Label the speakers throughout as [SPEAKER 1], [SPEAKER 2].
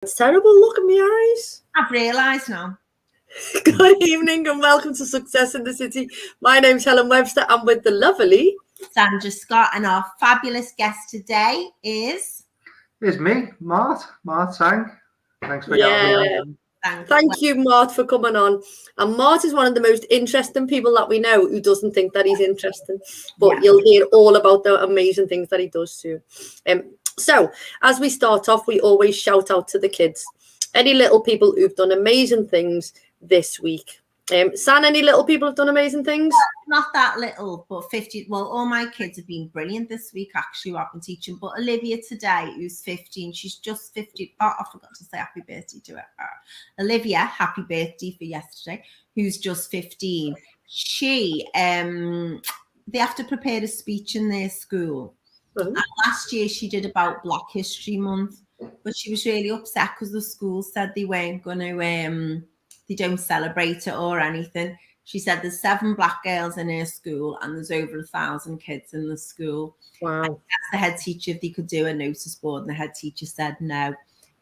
[SPEAKER 1] It's terrible. Look at my eyes.
[SPEAKER 2] I've realised now.
[SPEAKER 1] Good evening and welcome to Success in the City. My name's Helen Webster. I'm with the lovely
[SPEAKER 2] Sandra Scott, and our fabulous guest today is
[SPEAKER 3] me, Martin Tsang. Thanks for having me.
[SPEAKER 1] Thank you, Mart, for coming on. And Mart is one of the most interesting people that we know who doesn't think that he's interesting. But you'll hear all about the amazing things that he does too. So, as we start off, we always shout out to the kids. Any little people who've done amazing things this week. San, any little people have done amazing things?
[SPEAKER 2] Not that little, but 50. Well, all my kids have been brilliant this week, actually, I've been teaching. But Olivia today, who's 15, she's just 15. Oh, I forgot to say happy birthday to her. Olivia, happy birthday for yesterday, who's just 15. She, they have to prepare a speech in their school. And last year she did about Black History Month, but she was really upset because the school said they weren't going to, they don't celebrate it or anything. She said there's 7 black girls in her school and there's over 1,000 kids in the school.
[SPEAKER 1] Wow.
[SPEAKER 2] And asked the head teacher if they could do a notice board, and the head teacher said no,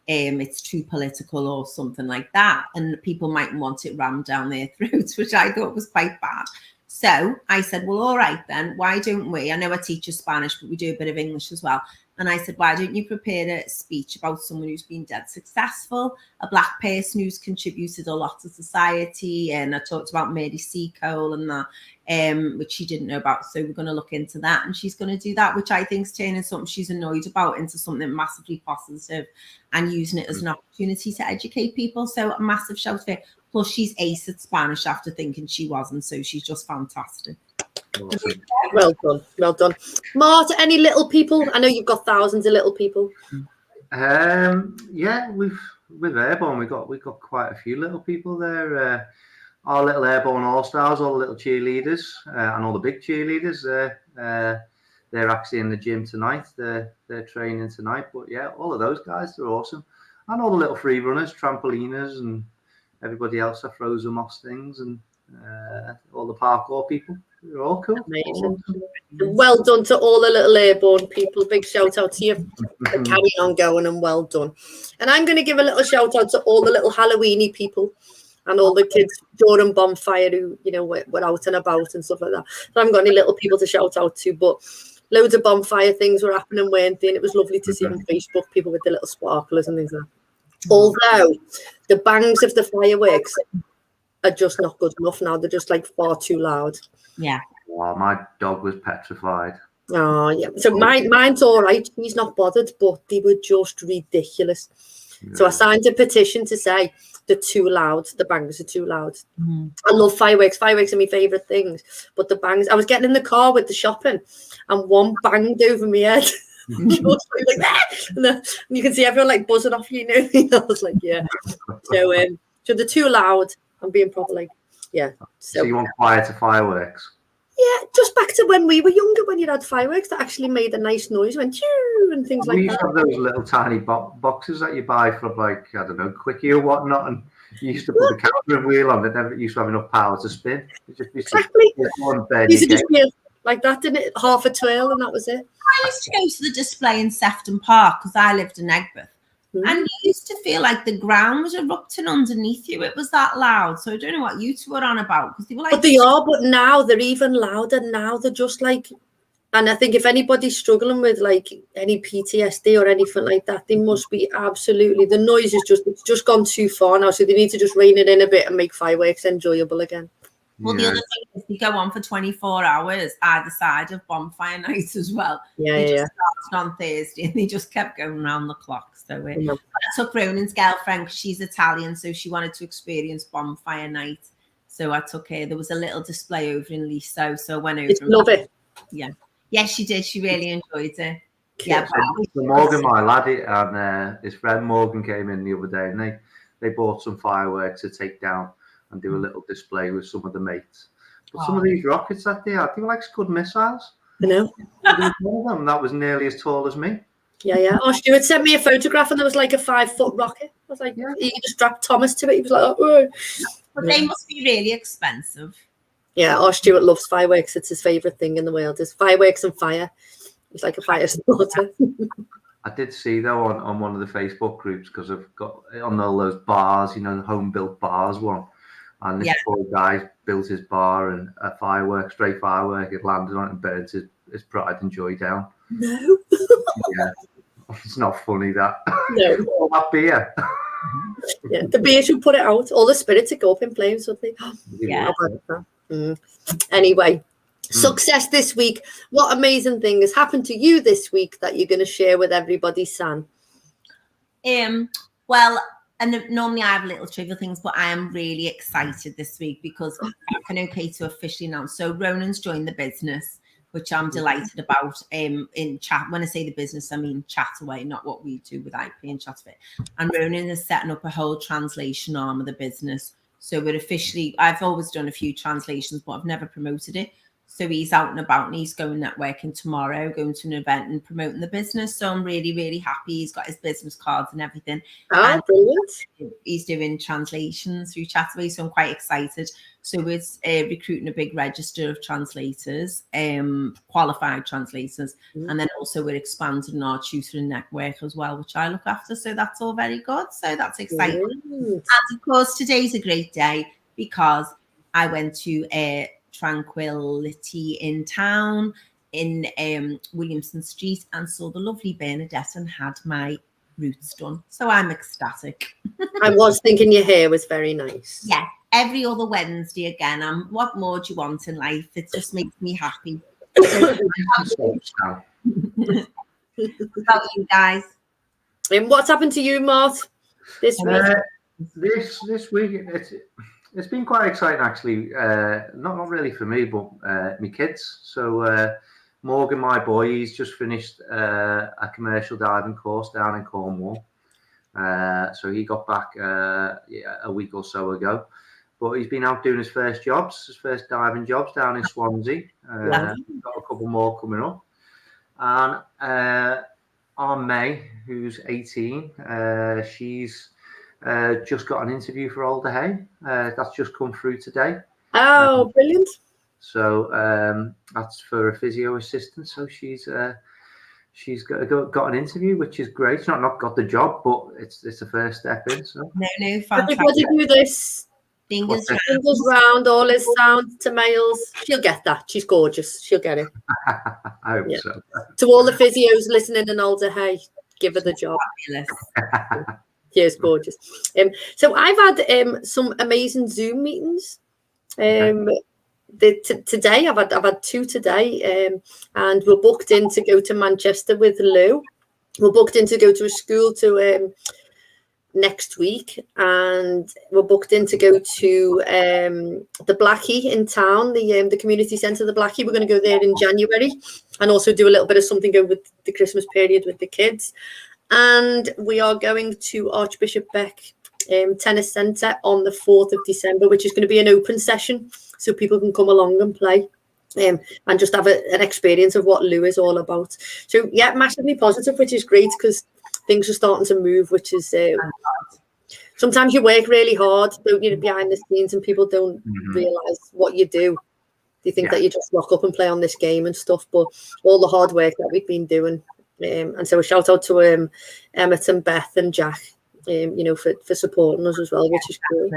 [SPEAKER 2] it's too political or something like that, and people might want it rammed down their throats, which I thought was quite bad. So I said, well, all right then, why don't we? I know I teach Spanish, but we do a bit of English as well. And I said, why don't you prepare a speech about someone who's been dead successful, a black person who's contributed a lot to society? And I talked about Mary Seacole and that, which she didn't know about. So we're going to look into that. And she's going to do that, which I think is turning something she's annoyed about into something massively positive and using it as an opportunity to educate people. So a massive shout for her. Plus, she's ace at Spanish after thinking she wasn't. So she's just fantastic.
[SPEAKER 3] Awesome.
[SPEAKER 1] Well done. Well done. Mart, any little people? I know you've got thousands of little people.
[SPEAKER 3] Yeah, with Airborne, we've got quite a few little people there. Our little Airborne All-Stars, all the little cheerleaders, and all the big cheerleaders. They're actually in the gym tonight. They're training tonight. But yeah, all of those guys, they're awesome. And all the little free runners, trampoliners, and everybody else that throws them off things, and all the parkour people. They're all cool.
[SPEAKER 1] Amazing. Well done to all the little Airborne people. Big shout out to you for carrying on going, and well done. And I'm going to give a little shout out to all the little Halloweeny people and all the kids during bonfire who, you know, were out and about and stuff like that. So I haven't got any little people to shout out to, but loads of bonfire things were happening, weren't they? And it was lovely to see on Facebook people with the little sparklers and things like that. Although the bangs of the fireworks are just not good enough now. They're just like far too loud.
[SPEAKER 2] Yeah.
[SPEAKER 3] Wow, my dog was petrified.
[SPEAKER 1] Oh, yeah. So mine's all right. He's not bothered, but they were just ridiculous. Yeah. So I signed a petition to say they're too loud. The bangs are too loud. Mm-hmm. I love fireworks. Fireworks are my favourite things. But the bangs, I was getting in the car with the shopping and one banged over my head. Just like that. And you can see everyone like buzzing off you, I was like, yeah. So they're too loud. I'm being proper like, yeah.
[SPEAKER 3] So you want quieter fireworks?
[SPEAKER 1] Yeah, just back to when we were younger, when you had fireworks that actually made a nice noise, went choo and things like that.
[SPEAKER 3] We used to have those little tiny boxes that you buy from, like, I don't know, Quickie or whatnot, and you used to put the camera wheel on, but never used to have enough power to spin.
[SPEAKER 1] Exactly. Used to just be like that, didn't it? Half a twirl, and that was it.
[SPEAKER 2] I used to go to the display in Sefton Park because I lived in Egbert. And you used to feel like the ground was erupting underneath you. It was that loud. So I don't know what you two were on about, because they were like.
[SPEAKER 1] But they are. But now they're even louder. Now they're just like. And I think if anybody's struggling with like any PTSD or anything like that, they must be absolutely. The noise is it's just gone too far now. So they need to just rein it in a bit and make fireworks enjoyable again.
[SPEAKER 2] Well, the other thing is they go on for 24 hours either side of bonfire night as well.
[SPEAKER 1] They
[SPEAKER 2] just started on Thursday and they just kept going around the clock. So I took Ronan's girlfriend, because she's Italian, so she wanted to experience bonfire night. So I took her. There was a little display over in Liso, so I went over.
[SPEAKER 1] Love it.
[SPEAKER 2] Yeah. Yes, she did. She really enjoyed it.
[SPEAKER 3] Yeah. So Morgan, my laddie, and his friend Morgan came in the other day, and they bought some fireworks to take down and do a little display with some of the mates. But some of these rockets that they had, they were like Scud missiles.
[SPEAKER 1] I know.
[SPEAKER 3] That was nearly as tall as me.
[SPEAKER 1] Yeah. Oh, Stuart sent me a photograph and there was like a 5-foot rocket. I was like, he just strapped Thomas to it. He was like, oh.
[SPEAKER 2] But they must be really expensive.
[SPEAKER 1] Yeah, oh, Stuart loves fireworks. It's his favourite thing in the world. Is fireworks and fire. He's like a fire starter.
[SPEAKER 3] I did see though on one of the Facebook groups, because I've got on all those bars, you know, the home built bars one, and this poor guy built his bar, and a stray firework had landed on it and burnt his pride and joy down.
[SPEAKER 1] No.
[SPEAKER 3] Yeah, it's not funny that.
[SPEAKER 1] No.
[SPEAKER 3] All that beer.
[SPEAKER 1] Yeah, the beer should put it out. All the spirits would go up in flames, wouldn't they?
[SPEAKER 2] Yeah.
[SPEAKER 1] Anyway, success this week. What amazing thing has happened to you this week that you're going to share with everybody, San?
[SPEAKER 2] Well, and normally I have little trivial things, but I am really excited this week because I've been okay to officially announce. So Ronan's joined the business, which I'm delighted about. In chat, when I say the business, I mean Chataway, not what we do with IP and Chataway. And Ronan is setting up a whole translation arm of the business. So we're officially, I've always done a few translations, but I've never promoted it. So he's out and about and he's going networking tomorrow, going to an event and promoting the business. So I'm really, really happy. He's got his business cards and everything.
[SPEAKER 1] Oh, brilliant.
[SPEAKER 2] He's doing translations through Chataway. So I'm quite excited. So we're recruiting a big register of translators, qualified translators. And then also we're expanding our tutoring network as well, which I look after. So that's all very good. So that's exciting. And of course, today's a great day because I went to Tranquility in town in Williamson Street and saw the lovely Bernadette and had my roots done. So I'm ecstatic.
[SPEAKER 1] I was thinking your hair was very nice.
[SPEAKER 2] Yeah, every other Wednesday again. What more do you want in life? It just makes me happy. How about you guys?
[SPEAKER 1] And what's happened to you, Mart, this week?
[SPEAKER 3] This week, it's been quite exciting actually. Not really for me, but my kids. So Morgan, my boy, he's just finished a commercial diving course down in Cornwall. So he got back a week or so ago. But he's been out doing his first diving jobs down in Swansea. Got a couple more coming up. And Aunt May, who's 18, she's just got an interview for Alder Hay. That's just come through today.
[SPEAKER 1] Oh, brilliant.
[SPEAKER 3] So that's for a physio assistant. So she's got an interview, which is great. She's not got the job, but it's the first step in. So
[SPEAKER 2] no, fantastic.
[SPEAKER 1] Everybody do this.
[SPEAKER 2] Fingers
[SPEAKER 1] round, all is sound to males. She'll get that. She's gorgeous. She'll get it.
[SPEAKER 3] I hope so.
[SPEAKER 1] To all the physios listening in Alder Hay, give her the job. Yes, gorgeous. So I've had some amazing Zoom meetings. Today I've had two today, and we're booked in to go to Manchester with Lou. We're booked in to go to a school to next week, and we're booked in to go to the Blackie in town, the community centre, the Blackie. We're going to go there in January, and also do a little bit of something over the Christmas period with the kids. And we are going to Archbishop Beck Tennis Centre on the 4th of December, which is going to be an open session, so people can come along and play and just have an experience of what Lou is all about. So, yeah, massively positive, which is great because things are starting to move, which is sometimes you work really hard, don't you, behind the scenes, and people don't realise what you do. They think that you just rock up and play on this game and stuff, but all the hard work that we've been doing. And so a shout out to Emmett and Beth and Jack, for supporting us as well, which is cool.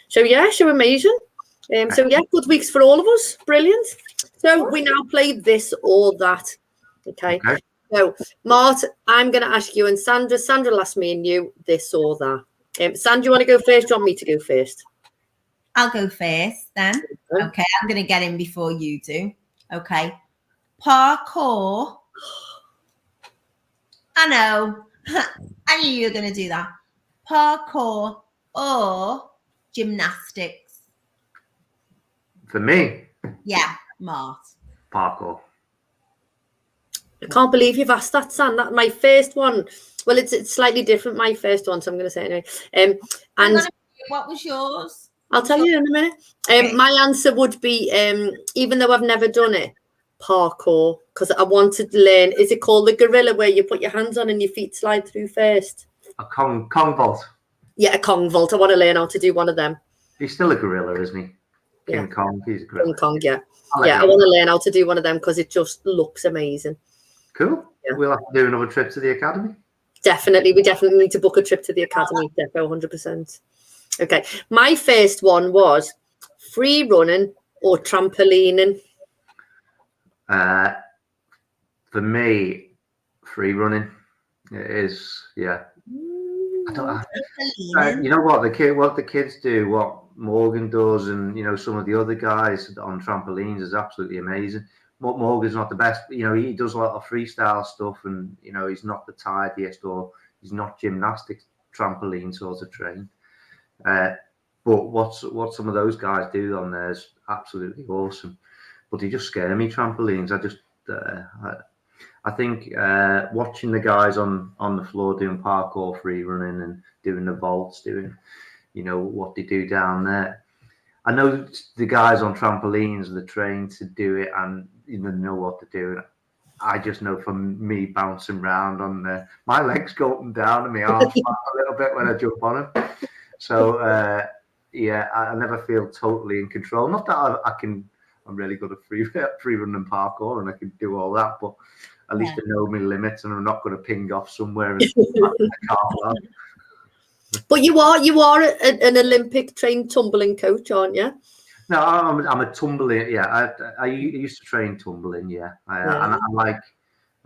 [SPEAKER 1] So amazing. Good weeks for all of us. Brilliant. So we now play this or that. Okay. So Mart, I'm going to ask you, and Sandra will ask me and you this or that. Sandra, you want to go first? Do you want me to go first?
[SPEAKER 2] I'll go first then. Okay, I'm going to get in before you do. Okay. Parkour. I know. I knew you were going to do that. Parkour or gymnastics?
[SPEAKER 3] For me?
[SPEAKER 2] Yeah, Mart.
[SPEAKER 3] Parkour.
[SPEAKER 1] I can't believe you've asked that, Sam. That my first one. Well, it's slightly different. My first one, so I'm going to say it anyway. And
[SPEAKER 2] what was yours?
[SPEAKER 1] I'll tell you in a minute. Okay. My answer would be, even though I've never done it, parkour, because I wanted to learn. Is it called the gorilla, where you put your hands on and your feet slide through first?
[SPEAKER 3] A Kong vault.
[SPEAKER 1] Yeah, a Kong vault. I want to learn how to do one of them.
[SPEAKER 3] He's still a gorilla, isn't he? King Kong. He's a gorilla.
[SPEAKER 1] King Kong, yeah. I want to learn how to do one of them because it just looks amazing.
[SPEAKER 3] Cool. we'll have to do another trip to the academy.
[SPEAKER 1] Definitely. We definitely need to book a trip to the academy. Defo, 100%. Okay. My first one was free running or trampolining.
[SPEAKER 3] For me, free running is, yeah. I don't, you know what the kids do, what Morgan does, and some of the other guys on trampolines is absolutely amazing. Morgan's not the best, he does a lot of freestyle stuff, and he's not the tidiest, or he's not gymnastics trampoline sort of trained. But what some of those guys do on there is absolutely awesome. But they just scare me, trampolines. I think watching the guys on the floor doing parkour, free running, and doing the vaults, doing what they do down there. I know the guys on trampolines, they're trained to do it, and they know what to do. I just know from me bouncing around on there, my legs go up and down, and my arms flap a little bit when I jump on them. So I never feel totally in control. Not that I'm really good at free running parkour, and I can do all that, but at least I know my limits, and I'm not going to ping off somewhere and
[SPEAKER 1] But you are an Olympic trained tumbling coach, aren't you?
[SPEAKER 3] No, I'm a tumbling. Yeah, I used to train tumbling. Yeah, and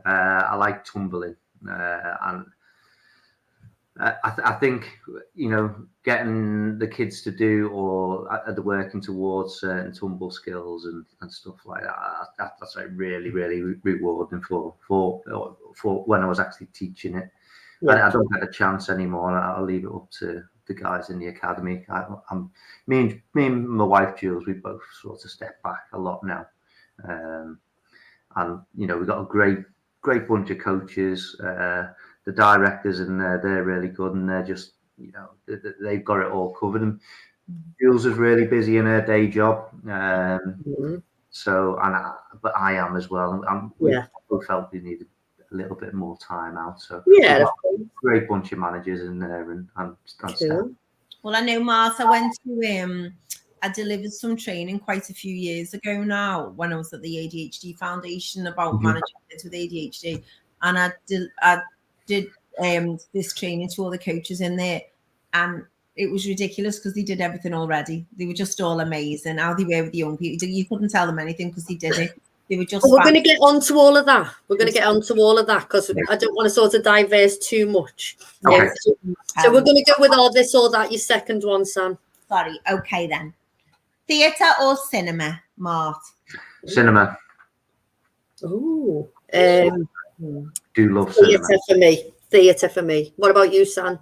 [SPEAKER 3] I like tumbling, and I think getting the kids to do, or they're working towards certain tumble skills and stuff like that. That's like really rewarding for when I was actually teaching it. Yeah. I don't get a chance anymore. I'll leave it up to the guys in the academy. Me and my wife Jules, we both sort of step back a lot now, and we've got a great bunch of coaches. The directors in there, they're really good, and they're just they've got it all covered. And Jules is really busy in her day job, so but I am as well. We both felt we needed a little bit more time out. So great bunch of managers in there and staff.
[SPEAKER 2] Well, I know, Martha, I delivered some training quite a few years ago now when I was at the ADHD Foundation about managing kids with ADHD, and I did this training to all the coaches in there, and it was ridiculous because they did everything already. They were just all amazing. How they were with the young people, you couldn't tell them anything because they did it. They were just.
[SPEAKER 1] We're going to get onto all of that. Because I don't want to sort of diverse too much.
[SPEAKER 3] Okay.
[SPEAKER 1] So we're going to go with all this or that. Your second one, Sam.
[SPEAKER 2] Sorry. Okay then. Theatre or cinema, Mart?
[SPEAKER 3] Cinema.
[SPEAKER 1] Ooh.
[SPEAKER 3] Do love cinema.
[SPEAKER 1] Theatre for me. What about you, Sam?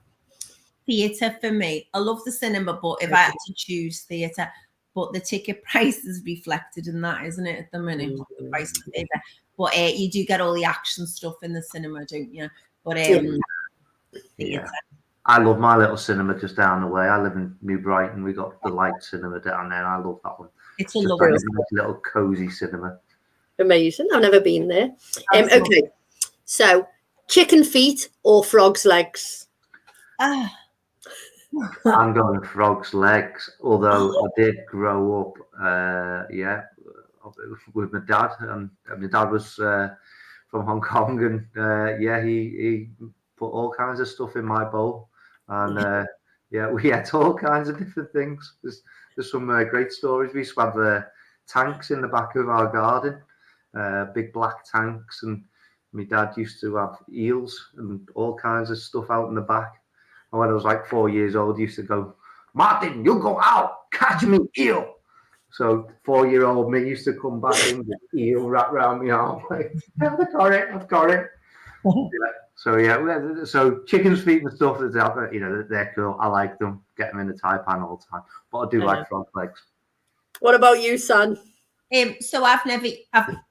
[SPEAKER 2] Theatre for me. I love the cinema, but if I had to choose theatre. But the ticket price is reflected in that, isn't it, at the minute? The price of the theatre. But you do get all the action stuff in the cinema, don't you? But theatre.
[SPEAKER 3] I love my little cinema just down the way. I live in New Brighton. We got the Light Cinema down there. I love that one.
[SPEAKER 2] It's a lovely
[SPEAKER 3] little cozy cinema.
[SPEAKER 1] Amazing. I've never been there. Okay. So, chicken feet or frog's legs?
[SPEAKER 3] I'm going frog's legs, although I did grow up, with my dad, and my dad was from Hong Kong, and he put all kinds of stuff in my bowl, and we ate all kinds of different things. There's some great stories. We used to have tanks in the back of our garden, big black tanks, and my dad used to have eels and all kinds of stuff out in the back. And when I was like 4 years old, he used to go, "Martin, you go out, catch me eel." So 4-year-old me used to come back in with eel wrapped around my arm. Like, I've got it. So chicken's feet and stuff, they're cool. I like them. Get them in the Thai pan all the time. But I do like frog legs.
[SPEAKER 1] What about you, son?
[SPEAKER 2] So I've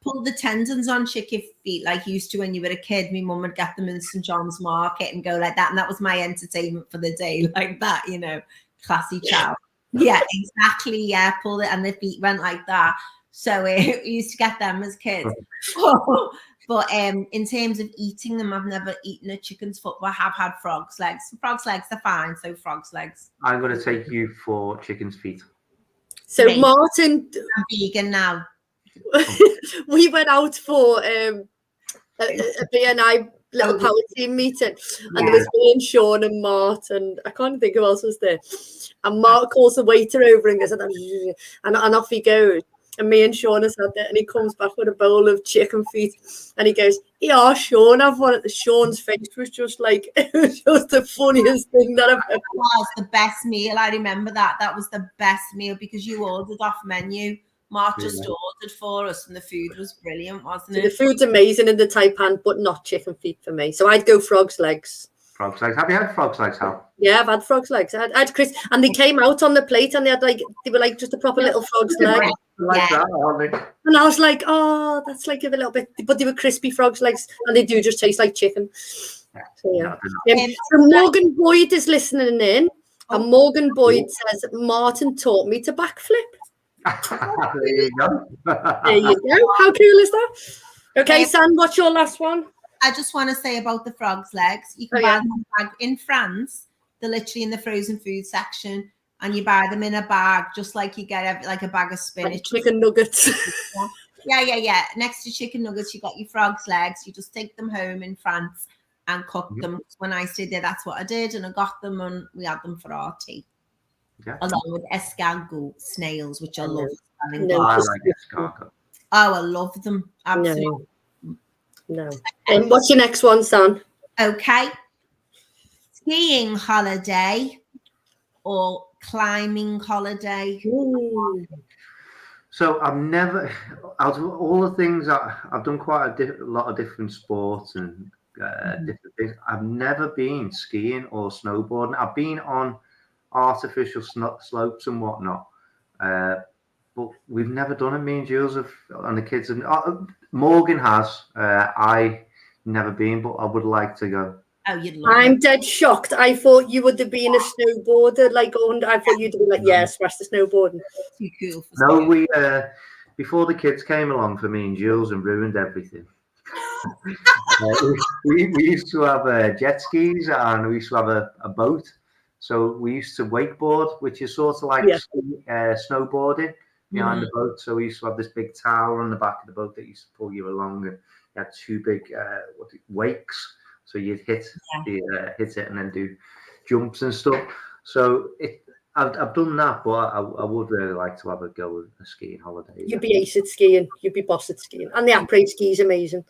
[SPEAKER 2] pulled the tendons on chicken feet like you used to when you were a kid. My mum would get them in St. John's Market and go like that, and that was my entertainment for the day, like that, classy chow. Yeah, exactly. Yeah, pulled it, and the feet went like that. So we used to get them as kids. But in terms of eating them, I've never eaten a chicken's foot, but I have had frog's legs. Frog's legs are fine, so frog's legs.
[SPEAKER 3] I'm going to take you for chicken's feet.
[SPEAKER 1] So Martin,
[SPEAKER 2] I'm vegan now.
[SPEAKER 1] We went out for a B&I little power team meeting, and there was me and Sean and Mart, and I can't think who else was there. And Mart calls the waiter over and goes, and off he goes. And me and Sean are sat there, and he comes back with a bowl of chicken feet, and he goes, "Yeah, Sean, I've wanted." Sean's face was just like, it was just the funniest thing that I've ever.
[SPEAKER 2] It was the best meal. I remember that. That was the best meal because you ordered off menu. Mark just ordered for us, and the food was brilliant, wasn't it?
[SPEAKER 1] The food's amazing in the taipan, but not chicken feet for me. So I'd go frog's legs.
[SPEAKER 3] Frog's legs. Have you had frog's legs, Hal?
[SPEAKER 1] Yeah, I've had frog's legs. I had Chris, and they came out on the plate, and they were like just a proper little frog's leg.
[SPEAKER 3] Like that, aren't they?
[SPEAKER 1] And I was like, oh, that's like a little bit, but they were crispy frog's legs, and they do just taste like chicken. So yeah. So Morgan Boyd is listening in, and Morgan Boyd says, "Martin taught me to backflip."
[SPEAKER 3] There you go.
[SPEAKER 1] There you go. How cool is that? Okay, Sam, what's your last one?
[SPEAKER 2] I just want to say about the frog's legs. You can buy them in France. They're literally in the frozen food section, and you buy them in a bag, just like you get like a bag of spinach.
[SPEAKER 1] Like chicken nuggets.
[SPEAKER 2] Yeah. Next to chicken nuggets, you got your frog's legs. You just take them home in France and cook them. When I stayed there, that's what I did, and I got them, and we had them for our tea. Yeah. Along with escargot snails, which I love.
[SPEAKER 3] I like escargot.
[SPEAKER 2] Oh, I love them. Absolutely.
[SPEAKER 1] No. And what's your next one, Sam?
[SPEAKER 2] Okay. Skiing holiday or climbing holiday?
[SPEAKER 1] Ooh.
[SPEAKER 3] So I've never, out of all the things I've done quite a lot of different sports and different things. I've never been skiing or snowboarding. I've been on artificial slopes and whatnot, but we've never done it. Me and Jules have, and the kids, and Morgan has. I never been, but I would like to go.
[SPEAKER 2] Oh, you'd love
[SPEAKER 1] I'm dead shocked. I thought you would have been a snowboarder, like I thought you'd be like, yeah, smash the snowboarding.
[SPEAKER 2] Too cool.
[SPEAKER 3] No, we before the kids came along for me and Jules and ruined everything. We used to have jet skis, and we used to have a boat. So we used to wakeboard, which is sort of like snowboarding behind the boat. So we used to have this big tower on the back of the boat that used to pull you along, and you had two big wakes. So you'd hit it and then do jumps and stuff. So I've done that, but I would really like to have a go at a skiing holiday.
[SPEAKER 1] You'd be ace at skiing. You'd be boss at skiing. And the après ski is amazing.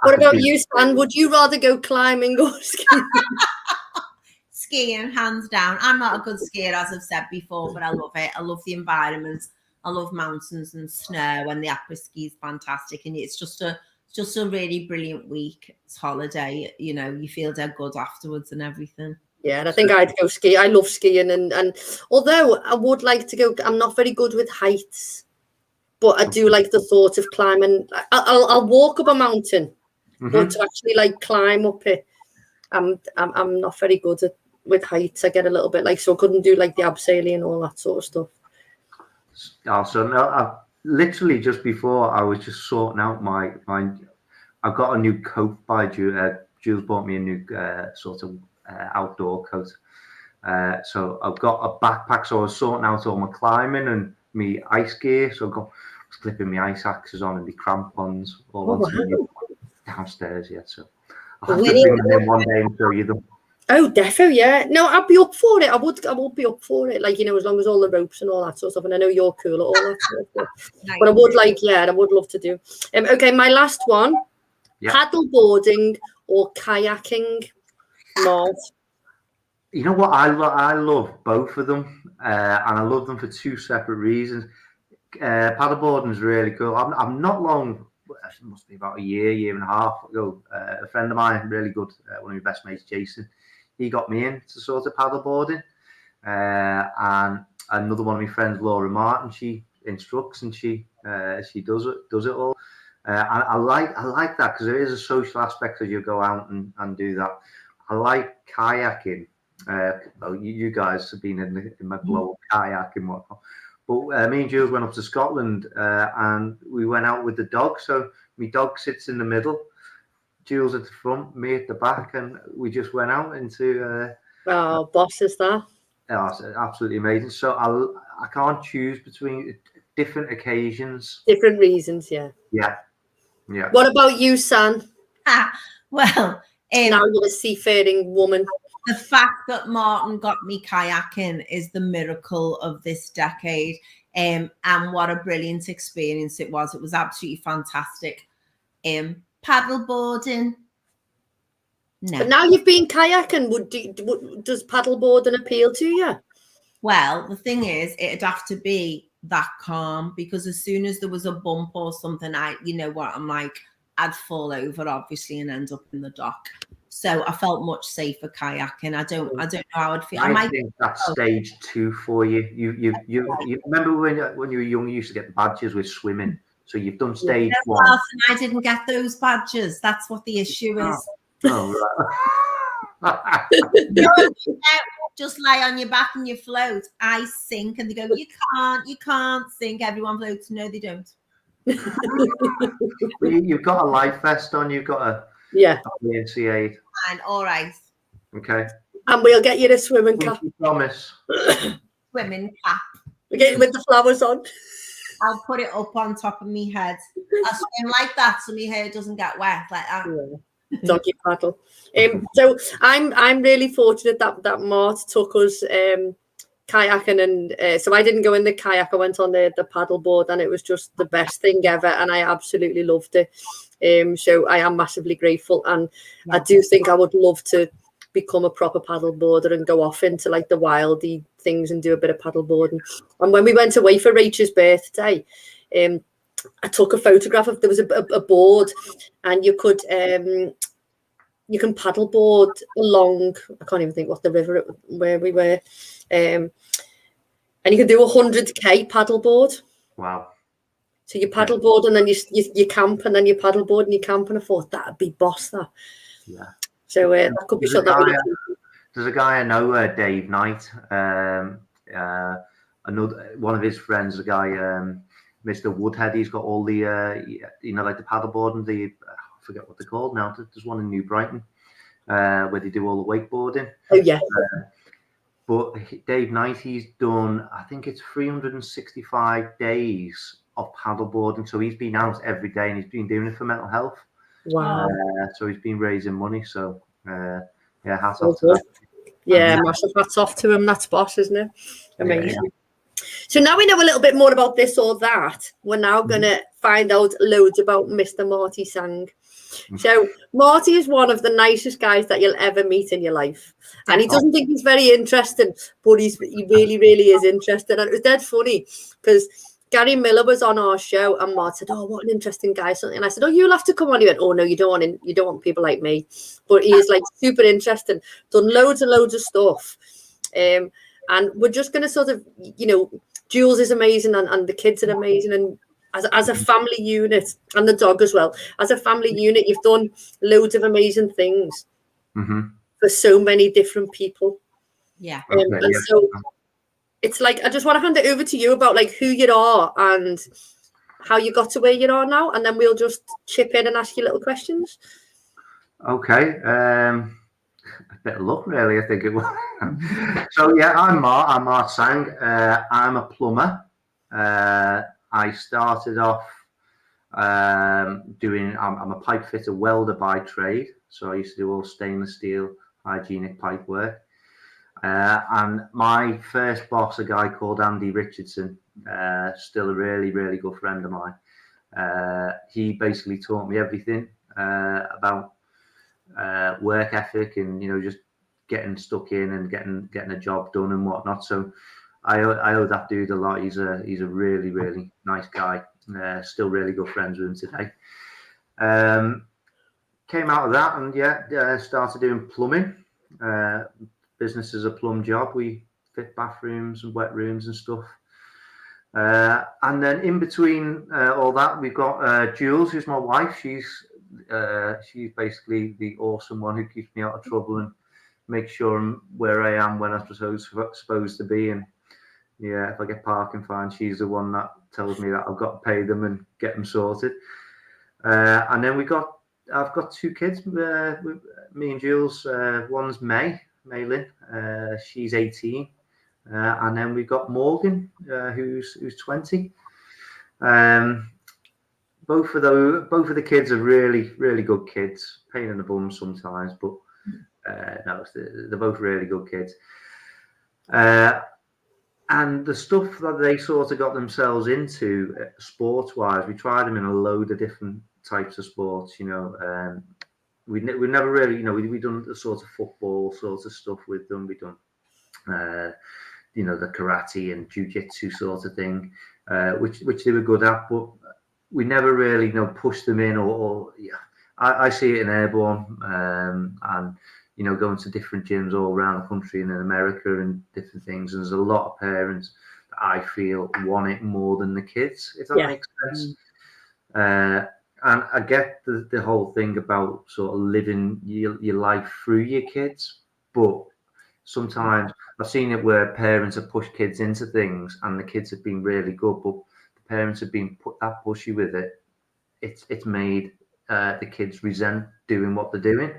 [SPEAKER 1] What about you, Stan? Would you rather go climbing or skiing?
[SPEAKER 2] Skiing, hands down. I'm not a good skier, as I've said before, but I love it. I love the environment. I love mountains and snow, and the après ski is fantastic. And it's just a really brilliant week. It's holiday. You know, you feel dead good afterwards and everything. Yeah,
[SPEAKER 1] and I think I'd go ski. I love skiing, and although I would like to go, I'm not very good with heights, but I do like the thought of climbing. I'll walk up a mountain, but to actually like climb up it, I'm not very good with heights. I get a little bit like, so I couldn't do like the abseiling and all that sort of stuff.
[SPEAKER 3] Also, no, I literally just before I was just sorting out my I've got a new coat by Jules bought me a new sort of outdoor coat. So I've got a backpack, so I was sorting out all my climbing and my ice gear. So I was clipping my ice axes on and my crampons all onto downstairs. Yeah, so I'll have to bring them in one day and show you them.
[SPEAKER 1] Oh, defo, yeah. No, I'd be up for it. I would be up for it. Like, you know, as long as all the ropes and all that sort of stuff. And I know you're cool at all that sort of stuff. Nice. But I would I would love to do. Okay, my last one. Yeah. Paddle boarding or kayaking? Not.
[SPEAKER 3] You know what? I love both of them. And I love them for two separate reasons. Paddleboarding is really cool. I'm not long, it must be about a year and a half ago. A friend of mine, really good, one of my best mates, Jason, he got me into sort of paddleboarding. And another one of my friends, Laura Martin, she instructs and she does it all. And I like that because there is a social aspect as you go out and do that. I like kayaking. Well, you guys have been in my blow kayak and whatnot. But me and Jules went up to Scotland and we went out with the dog. So my dog sits in the middle, Jules at the front, me at the back, and we just went out into.
[SPEAKER 1] Boss is that?
[SPEAKER 3] Yeah, it's absolutely amazing. So I can't choose between different occasions,
[SPEAKER 1] different reasons. Yeah.
[SPEAKER 3] Yeah.
[SPEAKER 1] What about you, San?
[SPEAKER 2] Well,
[SPEAKER 1] now you're a seafaring woman.
[SPEAKER 2] the fact that Martin got me kayaking is the miracle of this decade. And what a brilliant experience it was. It was absolutely fantastic. Paddleboarding. No.
[SPEAKER 1] But now you've been kayaking, does paddleboarding appeal to you?
[SPEAKER 2] Well, the thing is, it'd have to be that calm, because as soon as there was a bump or something, I'm like, I'd fall over obviously and end up in the dock. So I felt much safer kayaking. I don't know how I'd feel.
[SPEAKER 3] I think that's stage 2 for you. You remember when you were young, you used to get badges with swimming. So you've done stage 1.
[SPEAKER 2] And I didn't get those badges. That's what the issue is.
[SPEAKER 3] Oh, right.
[SPEAKER 2] Just lie on your back and you float. I sink, and they go, you can't sink. Everyone floats. No, they don't.
[SPEAKER 3] You've got a life vest on. You've got a emergency aid.
[SPEAKER 2] And all right.
[SPEAKER 3] Okay.
[SPEAKER 1] And we'll get you a swimming cap.
[SPEAKER 3] Promise.
[SPEAKER 2] Swimming cap.
[SPEAKER 1] We get it with the flowers on.
[SPEAKER 2] I'll put it up on top of me head. I swim like that so my hair doesn't get wet like that.
[SPEAKER 1] Yeah. Doggy paddle. So I'm really fortunate that Mart took us kayaking, and so I didn't go in the kayak. I went on the paddleboard, and it was just the best thing ever, and I absolutely loved it. So I am massively grateful, and I do think I would love to become a proper paddleboarder and go off into like the wildy things and do a bit of paddleboarding. And when we went away for Rachel's birthday, I took a photograph of, there was a board, and you can paddleboard along, I can't even think what the river where we were, and you can do 100k paddleboard.
[SPEAKER 3] Wow.
[SPEAKER 1] So you paddleboard and then you camp, and then you paddleboard and you camp, and I thought that'd be boss, that.
[SPEAKER 3] Yeah.
[SPEAKER 1] So that could be something.
[SPEAKER 3] There's a guy I know, Dave Knight. Another one of his friends, a guy, Mr. Woodhead. He's got all the, like the paddleboard and I forget what they're called now. There's one in New Brighton where they do all the wakeboarding.
[SPEAKER 1] Oh yeah.
[SPEAKER 3] But Dave Knight, he's done, I think it's 365 days of paddleboarding. So he's been out every day, and he's been doing it for mental health.
[SPEAKER 1] Wow.
[SPEAKER 3] So he's been raising money. So hats
[SPEAKER 1] So
[SPEAKER 3] off to that.
[SPEAKER 1] Yeah, massive hats off to him. That's boss, isn't it? Amazing. Yeah. So now we know a little bit more about this or that. We're now going to find out loads about Mr. Martin Tsang. So Marty is one of the nicest guys that you'll ever meet in your life. And he doesn't think he's very interesting, but he really, really is interesting. And it was dead funny because Gary Miller was on our show, and Mark said, "Oh, what an interesting guy!" And I said, "Oh, you'll have to come on." He went, "Oh no, you don't want people like me." But he is like super interesting, done loads and loads of stuff, and we're just going to sort of, Jules is amazing, and the kids are amazing, and as a family unit, and the dog as well. As a family unit, you've done loads of amazing things for so many different people.
[SPEAKER 2] Yeah,
[SPEAKER 1] and so. It's like, I just want to hand it over to you about like who you are and how you got to where you are now, and then we'll just chip in and ask you little questions.
[SPEAKER 3] Okay. A bit of luck, really, I think it was. So yeah, I'm Martin Tsang. I'm a plumber. I started off I'm a pipe fitter welder by trade. So I used to do all stainless steel hygienic pipe work. And my first boss, a guy called Andy Richardson, still a really, really good friend of mine. He basically taught me everything about work ethic and, just getting stuck in and getting a job done and whatnot. So I owe that dude a lot. He's a really, really nice guy. Still really good friends with him today. Came out of that and started doing plumbing. Business is a plum job. We fit bathrooms and wet rooms and stuff. And then in between all that, we've got Jules, who's my wife. She's basically the awesome one who keeps me out of trouble and makes sure I'm where I am when I'm supposed to be. And if I get parking fines, she's the one that tells me that I've got to pay them and get them sorted. And then I've got 2 kids, me and Jules. One's Maylin, she's 18, and then we've got Morgan, who's 20. But both of the kids are really, really good kids. Pain in the bum sometimes, but no, they're both really good kids. And the stuff that they sort of got themselves into sports-wise, we tried them in a load of different types of sports. We never really, we done the sort of football sort of stuff with them. We done, the karate and jiu-jitsu sort of thing, which they were good at, but we never really, pushed them in or I see it in Airborne, and going to different gyms all around the country and in America and different things. And there's a lot of parents that I feel want it more than the kids, if that makes sense. And I get the whole thing about sort of living your life through your kids, but sometimes I've seen it where parents have pushed kids into things and the kids have been really good, but the parents have been that pushy with it. It's made the kids resent doing what they're doing.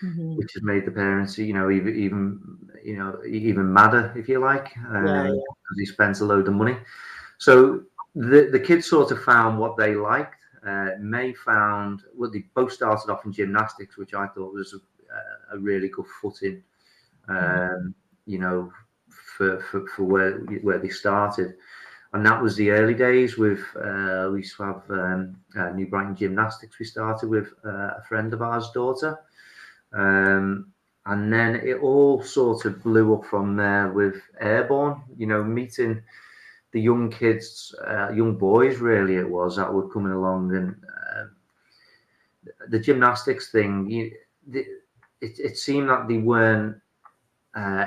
[SPEAKER 3] Mm-hmm. Which has made the parents, even madder, if you like, because he spends a load of money. So the kids sort of found what they liked. May found, well, they both started off in gymnastics, which I thought was a really good footing, for where they started. And that was the early days with, we used to have New Brighton Gymnastics. We started with a friend of ours' daughter. And then it all sort of blew up from there with Airborne, meeting the young kids, young boys, really, it was, that were coming along. And the gymnastics thing, it seemed that they weren't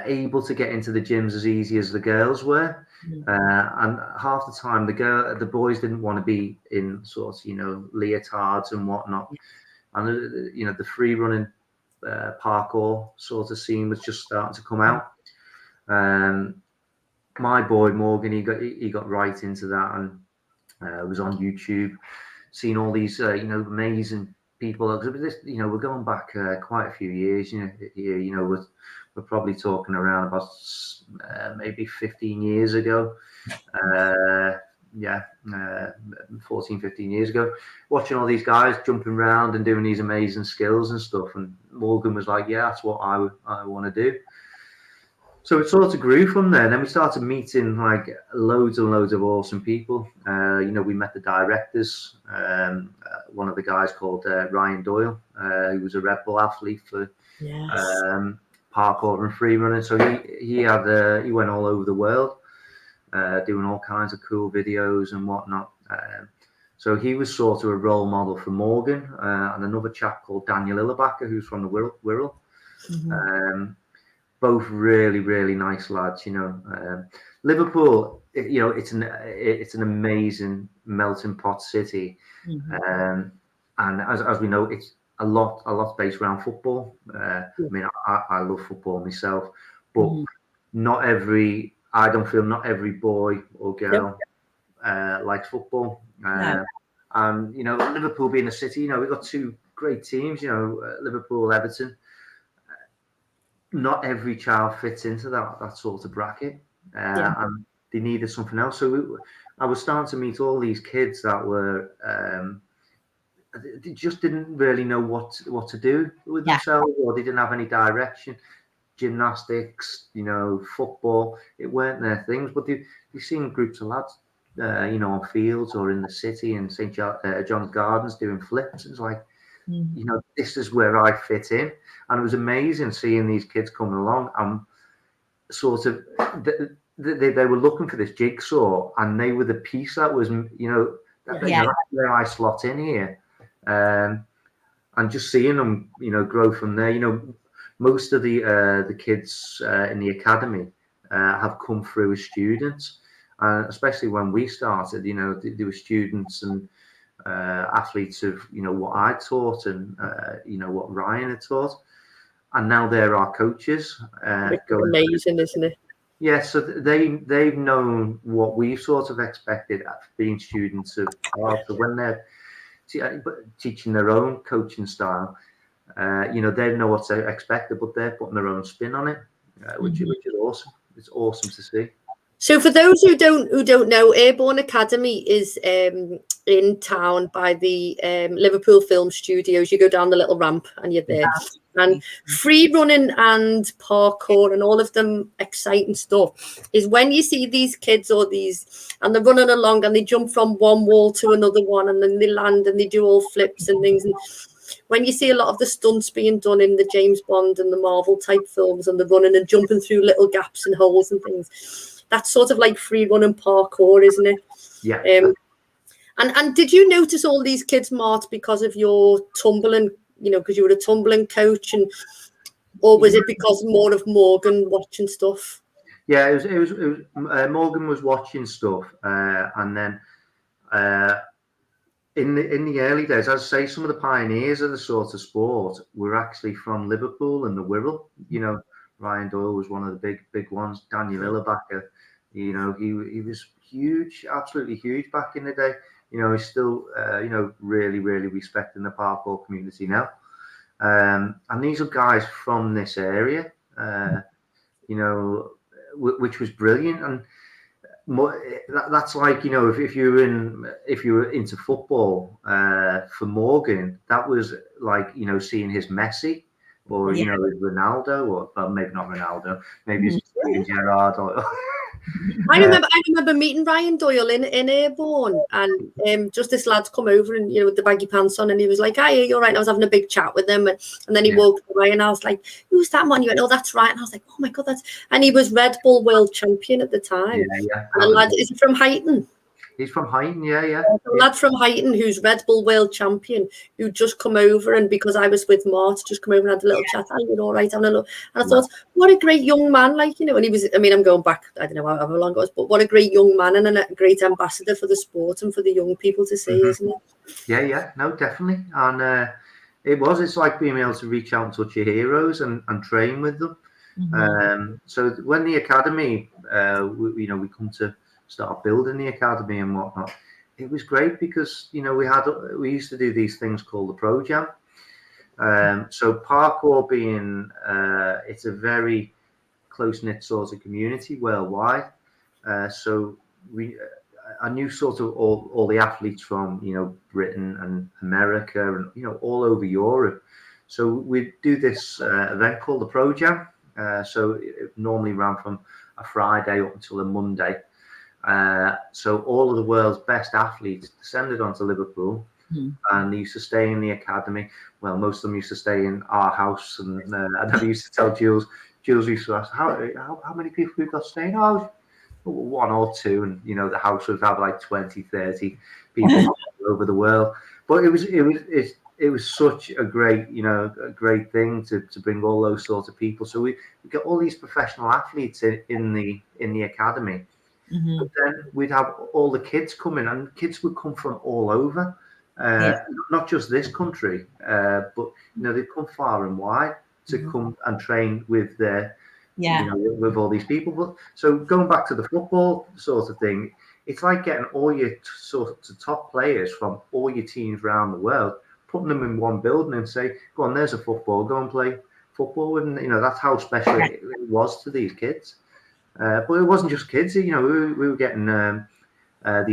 [SPEAKER 3] able to get into the gyms as easy as the girls were. And half the time, the boys didn't want to be in sort of, leotards and whatnot. And, the free running parkour sort of scene was just starting to come out. My boy Morgan, he got right into that and was on YouTube, seeing all these amazing people. We're going back quite a few years. We're probably talking around about maybe 15 years ago. 14, 15 years ago, watching all these guys jumping around and doing these amazing skills and stuff. And Morgan was like, yeah, that's what I want to do. So it sort of grew from there. And then we started meeting like loads and loads of awesome people. We met the directors. One of the guys called Ryan Doyle, who was a Red Bull athlete for parkour and free running. So he went all over the world. Doing all kinds of cool videos and whatnot. So he was sort of a role model for Morgan, and another chap called Daniel Illebacker, who's from the Wirral. Mm-hmm. Both really, really nice lads. Liverpool, it's an amazing melting pot city. Mm-hmm. And as we know, it's a lot based around football. I mean, I love football myself, but I don't feel not every boy or girl likes football. And, Liverpool being a city, we've got two great teams, Liverpool, Everton. Not every child fits into that sort of bracket. And they needed something else. So I was starting to meet all these kids that were, they just didn't really know what to do with themselves, or they didn't have any direction. Gymnastics, football, it weren't their things, but they've seen groups of lads, on fields or in the city in St. John's Gardens doing flips. It's like, this is where I fit in. And it was amazing seeing these kids coming along and sort of, they were looking for this jigsaw, and they were the piece that was, where I slot in here. And just seeing them, grow from there, most of the kids in the academy have come through as students, especially when we started. There were students and athletes of what I taught and what Ryan had taught, and now they're our coaches.
[SPEAKER 1] Amazing, isn't it?
[SPEAKER 3] Yeah, so they've known what we've sort of expected at being students of ours. So when they're teaching their own coaching style. They know what's expected, but they're putting their own spin on it, which is awesome. It's awesome to see.
[SPEAKER 1] So for those who don't know, Airborne Academy is in town by the Liverpool Film Studios. You go down the little ramp and you're there. And free running and parkour and all of them exciting stuff is when you see these kids and they're running along and they jump from one wall to another one and then they land and they do all flips and things. And when you see a lot of the stunts being done in the James Bond and the Marvel type films and they're running and jumping through little gaps and holes and things, that's sort of like free running parkour, isn't it?
[SPEAKER 3] Yeah.
[SPEAKER 1] And did you notice all these kids, Mart, because of your tumbling, because you were a tumbling coach, or was it because more of Morgan watching stuff?
[SPEAKER 3] Yeah, it was Morgan was watching stuff, and then in the early days, as I say, some of the pioneers of the sort of sport were actually from Liverpool and the Wirral. Ryan Doyle was one of the big ones. Daniel Illebacher, he was huge, absolutely huge back in the day. He's still really respecting the parkour community now. And these are guys from this area, which was brilliant. And that's like, if you were into football, for Morgan, that was like, seeing his Messi or, his Ronaldo, or maybe not Ronaldo, maybe it's Gerrard or.
[SPEAKER 1] I remember meeting Ryan Doyle in Airborne, and just this lad's come over and with the baggy pants on, and he was like, "Hi, you're right." I was having a big chat with him, and then he walked away, and I was like, "Who's that man?" He went, "Oh, that's right." And I was like, "Oh my god, and he was Red Bull world champion at the time.
[SPEAKER 3] Yeah.
[SPEAKER 1] And a lad, is he from Huyton?
[SPEAKER 3] He's from Huyton, yeah.
[SPEAKER 1] A lad from Huyton who's Red Bull world champion, who just come over, and because I was with Mart, just come over and had a little chat. Oh, you're all right, having a look. And I thought, what a great young man, and he was, I'm going back, I don't know however long it was, but what a great young man and a great ambassador for the sport and for the young people to see, isn't it?
[SPEAKER 3] Yeah, no, definitely. And it's like being able to reach out and touch your heroes and train with them. So when the academy, we come to start building the academy and whatnot, it was great because we used to do these things called the Pro Jam. So parkour being it's a very close-knit sort of community worldwide. So I knew sort of all the athletes from Britain and America and all over Europe. So we do this event called the Pro Jam. So it normally ran from a Friday up until a Monday. So all of the world's best athletes descended onto Liverpool, and they used to stay in the academy. Well, most of them used to stay in our house, and I never used to tell Jules. Jules used to ask, how many people we've got staying? Oh, one or two, and the house would have like 20, 30 people all over the world. But it was such a great thing to bring all those sorts of people. So we get all these professional athletes in the academy. But then we'd have all the kids come in, and kids would come from all over, not just this country, but they'd come far and wide to come and train with with all these people. But so going back to the football sort of thing, it's like getting all your sort of top players from all your teams around the world, putting them in one building and say, "Go on, there's a football. Go and play football." And that's how special it was to these kids. But it wasn't just kids. We were getting the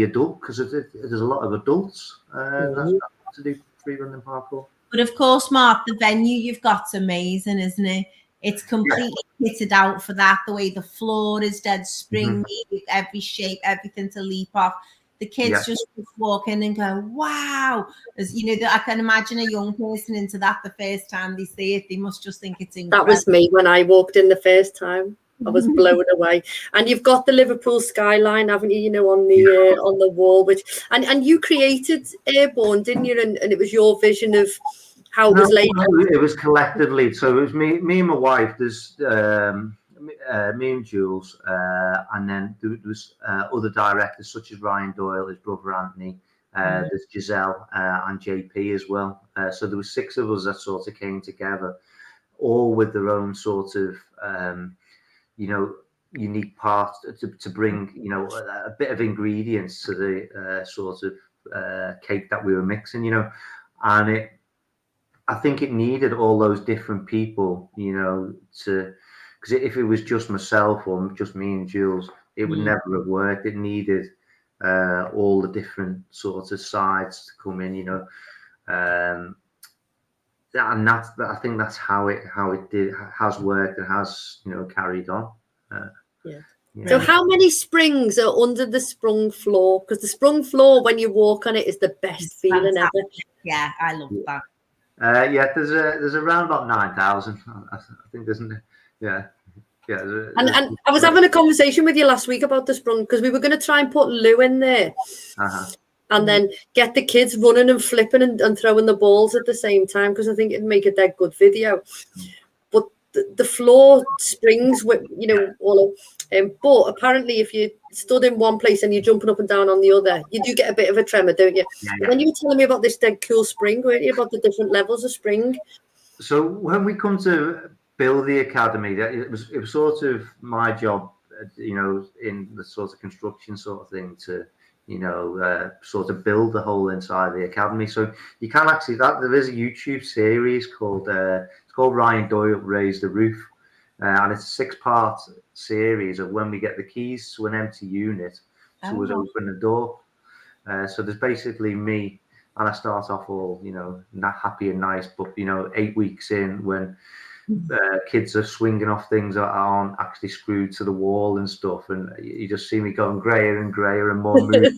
[SPEAKER 3] adult, because there's a lot of adults that to do free running parkour.
[SPEAKER 2] But of course, Mark, the venue you've got's amazing, isn't it? It's completely kitted out for that. The way the floor is dead springy, every shape, everything to leap off. The kids just walk in and go, wow. As I can imagine a young person into that the first time they see it, they must just think it's incredible.
[SPEAKER 1] That was me when I walked in the first time. I was blown away. And you've got the Liverpool skyline, haven't you? On the wall, and you created Airborne, didn't you? And it was your vision of how it was laid out.
[SPEAKER 3] It was collectively. So it was me and my wife. There's me and Jules, and then there was other directors such as Ryan Doyle, his brother Anthony. There's Giselle and JP as well. So there were 6 of us that sort of came together, all with their own sort of unique parts to bring a bit of ingredients to the sort of cake that we were mixing, and I think it needed all those different people, because if it was just myself or just me and Jules, it would never have worked. It needed all the different sorts of sides to come in, and I think that's how it has worked and has carried on.
[SPEAKER 1] Yeah. So how many springs are under the sprung floor? Because the sprung floor, when you walk on it, is the best feeling ever.
[SPEAKER 2] Yeah, I love that.
[SPEAKER 3] There's around about 9,000. I think, isn't it? Yeah.
[SPEAKER 1] And I was having a conversation with you last week about the sprung, because we were going to try and put Lou in there, and then get the kids running and flipping and throwing the balls at the same time, because I think it'd make a dead good video. But the floor springs with all of, but apparently if you stood in one place and you're jumping up and down on the other, you do get a bit of a tremor, don't you? And then you were telling me about this dead cool spring, weren't you, about the different levels of spring?
[SPEAKER 3] So when we come to build the academy, it was sort of my job, in the sort of construction sort of thing, to sort of build the whole inside the academy. So you can actually there is a YouTube series called Ryan Doyle Raise the Roof, and it's a 6-part series of when we get the keys to an empty unit to us open the door. So there's basically me, and I start off all not happy and nice, but 8 weeks in, when kids are swinging off things that aren't actually screwed to the wall and stuff, and you just see me going grayer and grayer and more moving,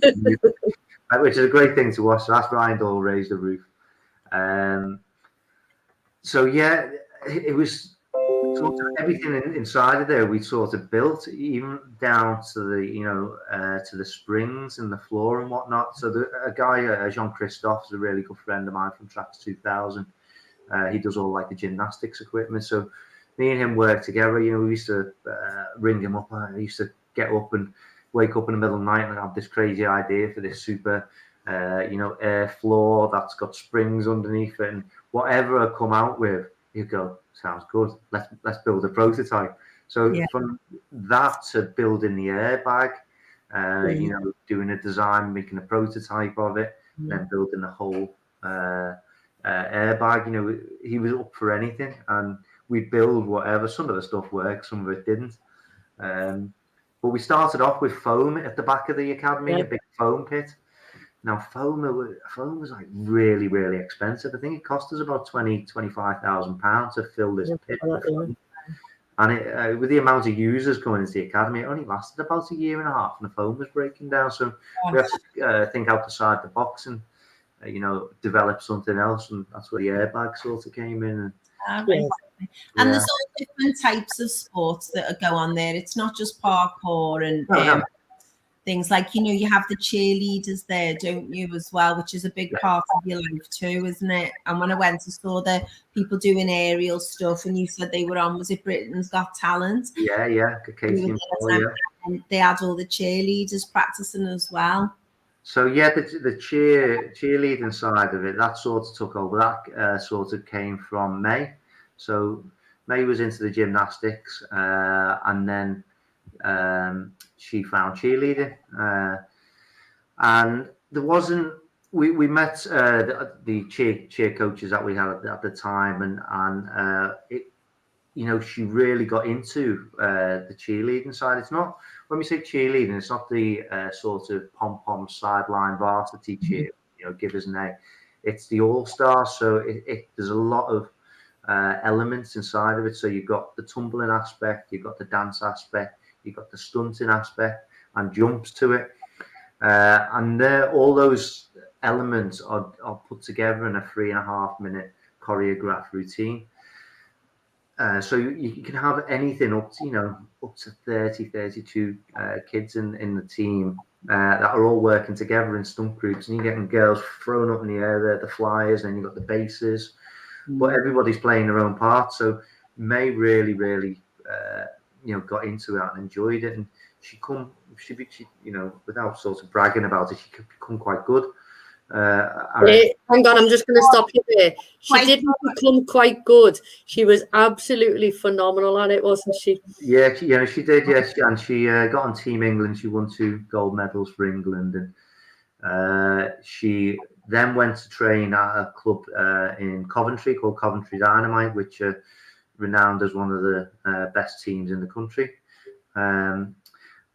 [SPEAKER 3] which is a great thing to watch. So that's Ryan Doyle Raise the Roof. So yeah, it was sort of everything inside of there we sort of built, even down to the springs and the floor and whatnot. So a guy, Jean Christophe, is a really good friend of mine from Tracks 2000. He does all like the gymnastics equipment. So me and him work together. We used to ring him up. I used to get up and wake up in the middle of the night and have this crazy idea for this super, air floor that's got springs underneath it, and whatever I come out with, you go, sounds good. Let's build a prototype. So from that to building the airbag, doing a design, making a prototype of it, then building the whole airbag. He was up for anything, and we build whatever. Some of the stuff worked, some of it didn't. But we started off with foam at the back of the academy, a big foam pit. Now, foam was like really, really expensive. I think it cost us about £25,000 to fill this pit with foam. And with the amount of users going into the academy, it only lasted about 1.5 years, and the foam was breaking down. So we had to think outside the box and develop something else, and that's where the airbag sort of came in.
[SPEAKER 2] And there's all different types of sports that go on there. It's not just parkour and things like, you have the cheerleaders there, don't you, as well, which is a big part of your life too, isn't it? And when I went and saw the people doing aerial stuff, and you said they were on, was it Britain's Got Talent? And they had all the cheerleaders practicing as well.
[SPEAKER 3] So the cheerleading side of it, that sort of took over. That sort of came from May. So May was into the gymnastics, and then she found cheerleading, and there wasn't. We met the cheer coaches that we had at the time, and it, she really got into the cheerleading side. It's not, when we say cheerleading, it's not the sort of pom-pom sideline varsity cheer, give us an A. It's the all-stars. So there's a lot of elements inside of it. So you've got the tumbling aspect, you've got the dance aspect, you've got the stunting aspect, and jumps to it. And all those elements are put together in a 3.5-minute choreographed routine. So you can have anything up to 30, 32 kids in the team that are all working together in stunt groups, and you're getting girls thrown up in the air, the flyers, and you've got the bases, but everybody's playing their own part. So May really, really, got into it and enjoyed it, and she without sort of bragging about it, she could become quite good.
[SPEAKER 1] Hang on, I'm just going to stop you there. She didn't become quite good. She was absolutely phenomenal at it, wasn't she?
[SPEAKER 3] Yeah, she did. Yes, and she got on Team England. She won 2 gold medals for England, and she then went to train at a club in Coventry called Coventry Dynamite, which are renowned as one of the best teams in the country.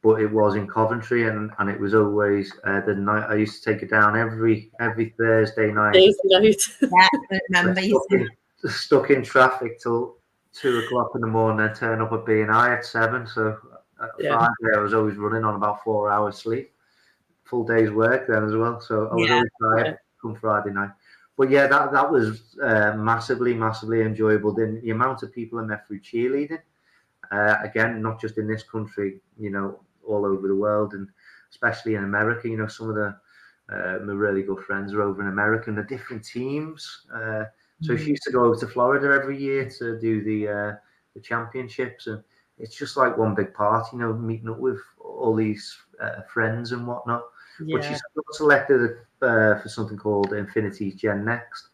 [SPEAKER 3] but it was in Coventry, and it was always the night I used to take it down every Thursday night.
[SPEAKER 2] Yeah, I remember
[SPEAKER 3] Stuck in traffic till 2 o'clock in the morning, and turn up at B&I at 7. So Friday I was always running on about 4 hours sleep, full day's work then as well. So I was always tired come Friday night. But yeah, that was massively enjoyable. Then the amount of people I met through cheerleading, again, not just in this country, all over the world, and especially in America. Some of my really good friends are over in America, and the different teams. So she used to go over to Florida every year to do the championships, and it's just like one big party, meeting up with all these friends and whatnot.
[SPEAKER 1] Yeah.
[SPEAKER 3] But she's got selected for something called Infinity Gen Next,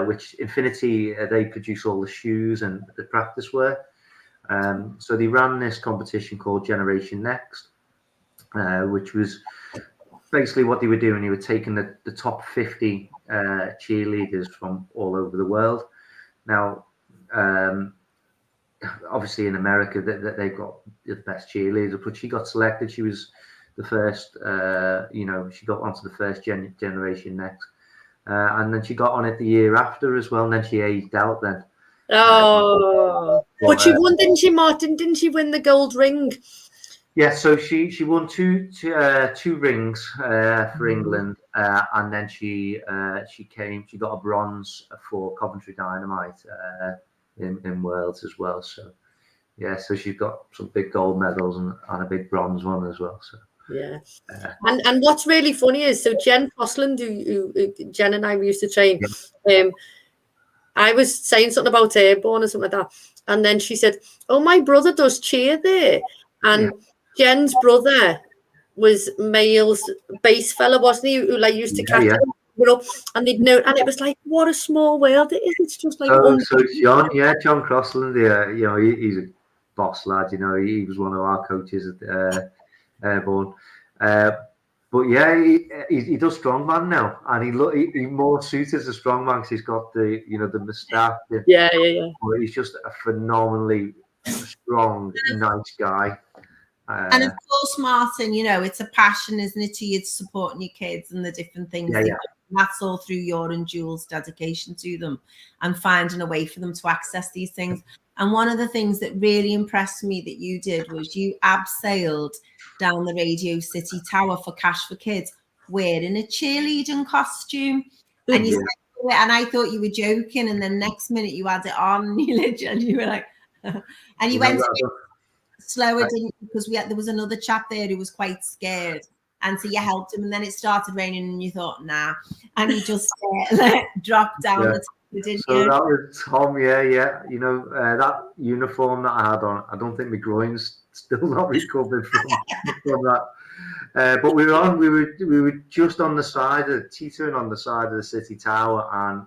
[SPEAKER 3] which Infinity, they produce all the shoes and the practice wear. So they ran this competition called Generation Next, which was basically what they were doing. They were taking the top 50 cheerleaders from all over the world. Now, obviously in America, they've got the best cheerleaders, but she got selected. She was the first, she got onto the first Generation Next. And then she got on it the year after as well, and then she aged out then.
[SPEAKER 1] But she won, didn't she, Martin? Didn't she win the gold ring?
[SPEAKER 3] Yeah, so she won two rings for England, and then she got a bronze for Coventry Dynamite in Wales as well. So yeah, so she's got some big gold medals and a big bronze one as well. So
[SPEAKER 1] yeah, and what's really funny is, so Jen Crossland, who Jen and I used to train, I was saying something about airborne or something like that, and then she said, "Oh, my brother does cheer there," and Jen's brother was Mail's bass fella, wasn't he? Who like used to catch him, and they'd know, and it was like, what a small world it is. It's just like
[SPEAKER 3] so John Crossland, he's a boss lad. He was one of our coaches at Airborne, but yeah, he does strongman now, and he more suited as a strongman because he's got the moustache.
[SPEAKER 1] Yeah.
[SPEAKER 3] But he's just a phenomenally strong, nice guy.
[SPEAKER 2] And of course, Martin, it's a passion, isn't it, to you, supporting your kids and the different things. That's all through your and Jules' dedication to them and finding a way for them to access these things. And one of the things that really impressed me that you did was you abseiled down the Radio City Tower for Cash for Kids wearing a cheerleading costume. And you said, and I thought you were joking. And then next minute you had it on and you were like, and you went slower, didn't you? Because there was another chap there who was quite scared, and so you helped him, and then it started raining, and you thought, nah, and you just dropped down the top, didn't you?
[SPEAKER 3] That was Tom, that uniform that I had on, I don't think my groin's still not recovered from that. But we were just on the side of teetering on the side of the city tower, and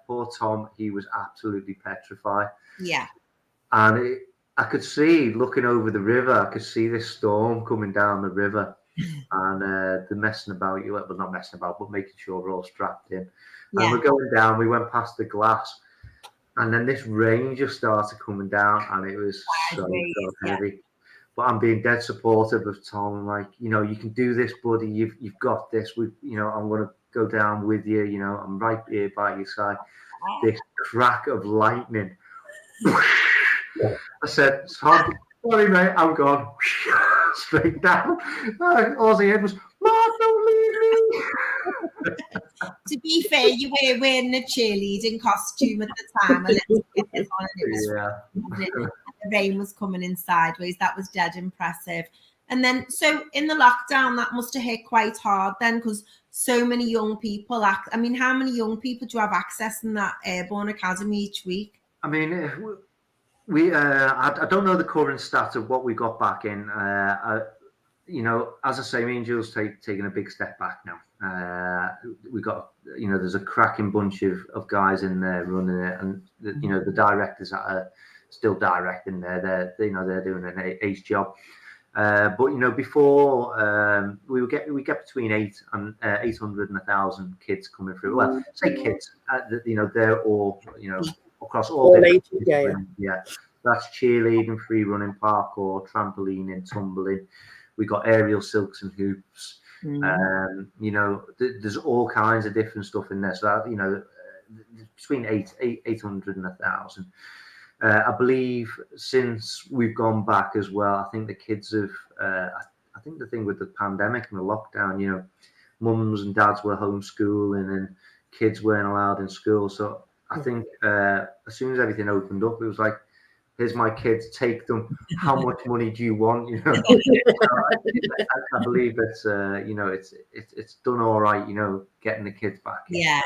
[SPEAKER 3] poor Tom, he was absolutely petrified.
[SPEAKER 2] Yeah,
[SPEAKER 3] and I could see, looking over the river, I could see this storm coming down the river, and they're messing about. Well, not messing about, but making sure we're all strapped in. And we're going down. We went past the glass, and then this rain just started coming down, and it was so heavy. But I'm being dead supportive of Tom. I'm like, you can do this, buddy. You've got this. I'm going to go down with you. I'm right here by your side. This crack of lightning. I said, Tom, sorry, mate, I'm gone. Straight down. All I heard was, Mark, don't leave me.
[SPEAKER 2] To be fair, you were wearing a cheerleading costume at the time, and it was the rain was coming in sideways. That was dead impressive. And then, so in the lockdown, that must have hit quite hard then, because so many young people. How many young people do you have access in that Airborne Academy each week?
[SPEAKER 3] I mean, I don't know the current stat of what we got back in. As I say, me and Jules taking a big step back now. We got, there's a cracking bunch of guys in there running it, and the directors that are still directing there. They're doing an ace job. But before we get between 800 and 1,000 kids coming through. Well, say kids. They're all across all
[SPEAKER 1] ages.
[SPEAKER 3] that's cheerleading, free running, parkour, trampolining, tumbling. We got aerial silks and hoops. You know, there's all kinds of different stuff in there. So that, you know, between 800 and 1,000. I believe since we've gone back as well, I think the kids have. I think the thing with the pandemic and the lockdown, you know, mums and dads were homeschooling and kids weren't allowed in school. So I think as soon as everything opened up, it was like, here's my kids, take them. How much money do you want? You know, I believe it's you know, it's done all right. You know, getting the kids back.
[SPEAKER 2] Yeah.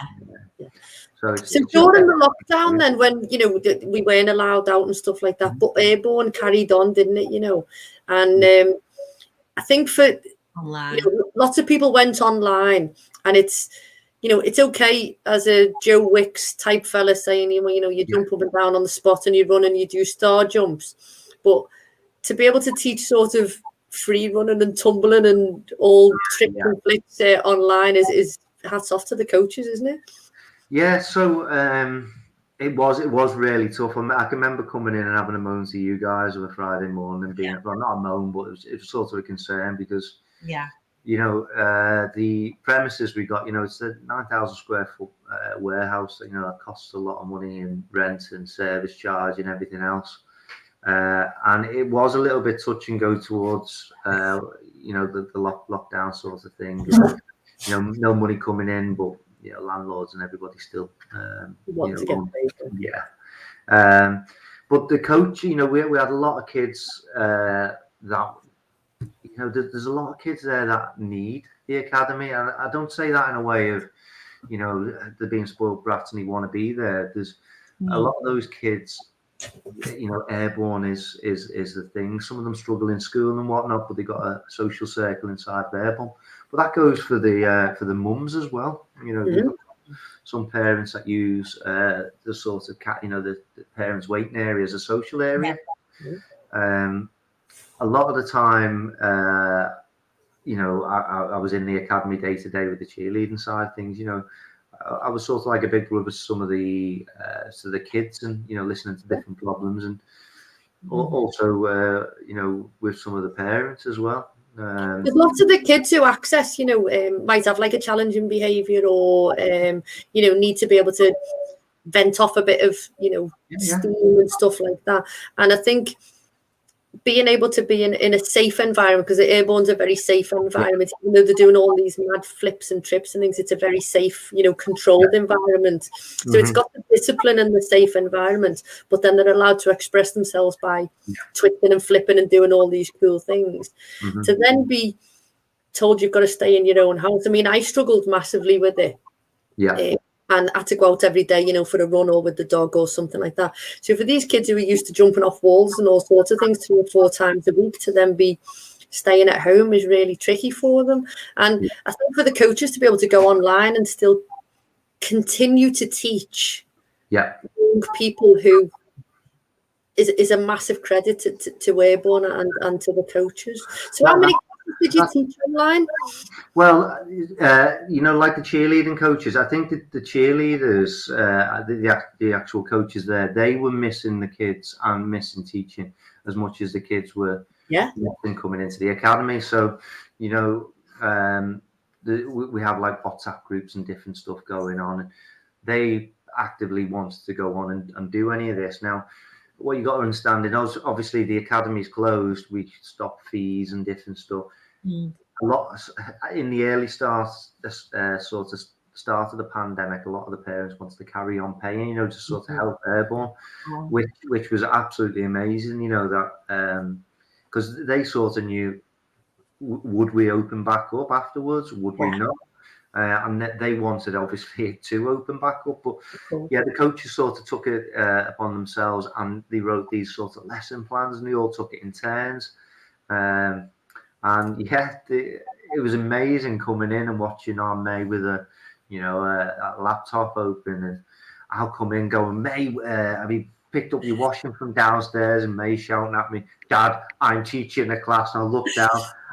[SPEAKER 3] So
[SPEAKER 1] during the lockdown, then, when, you know, we weren't allowed out and stuff like that, but Airborne carried on, didn't it? You know, and I think for
[SPEAKER 2] Online.
[SPEAKER 1] You know, lots of people went online, and it's, you know, it's okay as a Joe Wicks type fella saying, you know, you jump up and down on the spot and you run and you do star jumps, but to be able to teach sort of free running and tumbling and all tricks and flips online is hats off to the coaches, isn't it?
[SPEAKER 3] Yeah, so it was really tough. I can remember coming in and having a moan to you guys on a Friday morning, being well, not a moan, but it was sort of a concern because you know, the premises we got, you know, it's a 9,000 square foot warehouse. You know, that costs a lot of money in rent and service charge and everything else. And it was a little bit touch and go towards, you know, the lockdown sort of thing. You know, no money coming in, but you know, landlords and everybody still want to get paid. Yeah. But the coach, you know, we had a lot of kids that, you know, there's a lot of kids there that need the academy. And I don't say that in a way of, you know, they're being spoiled brats and they want to be there. There's a lot of those kids, you know, Airborne is the thing. Some of them struggle in school and whatnot, but they got a social circle inside of Airborne. But that goes for the mums as well. You know, some parents that use the sort of you know, the parents' waiting area as a social area. A lot of the time, you know, I was in the academy day to day with the cheerleading side of things. You know, I was sort of like a big brother to some of the kids, and you know, listening to different problems, and also you know, with some of the parents as well.
[SPEAKER 1] There's lots of the kids who access, you know, might have like a challenging behaviour, or you know, need to be able to vent off a bit of, you know, steam and stuff like that. And I think being able to be in a safe environment, because the Airborne's a very safe environment, even though they're doing all these mad flips and trips and things, it's a very safe, you know, controlled environment. So it's got the discipline and the safe environment, but then they're allowed to express themselves by twisting and flipping and doing all these cool things. To then be told you've got to stay in your own house. I mean, I struggled massively with it. And I had to go out every day, you know, for a run or with the dog or something like that. So for these kids who are used to jumping off walls and all sorts of things 3 or 4 times a week, to then be staying at home is really tricky for them. And I think for the coaches to be able to go online and still continue to teach young people who is a massive credit to Airborne and to the coaches. So how many did you teach online?
[SPEAKER 3] Well, you know, like the cheerleading coaches, I think that the cheerleaders, the actual coaches there, they were missing the kids and missing teaching as much as the kids were missing coming into the academy. So, you know, we have like WhatsApp groups and different stuff going on, and they actively want to go on and do any of this. Now, what you got to understand is obviously the academy's closed. We stop fees and different stuff. A lot in the early start of the pandemic, a lot of the parents wanted to carry on paying, you know, to sort of help Airborne, which was absolutely amazing. You know, that because they sort of knew, would we open back up afterwards? Would we not? And they wanted obviously to open back up, but the coaches sort of took it upon themselves, and they wrote these sort of lesson plans, and they all took it in turns. And it was amazing coming in and watching our May with a laptop open, and I'll come in going, May, have you picked up your washing from downstairs? And May shouting at me, Dad, I'm teaching a class. And I look down,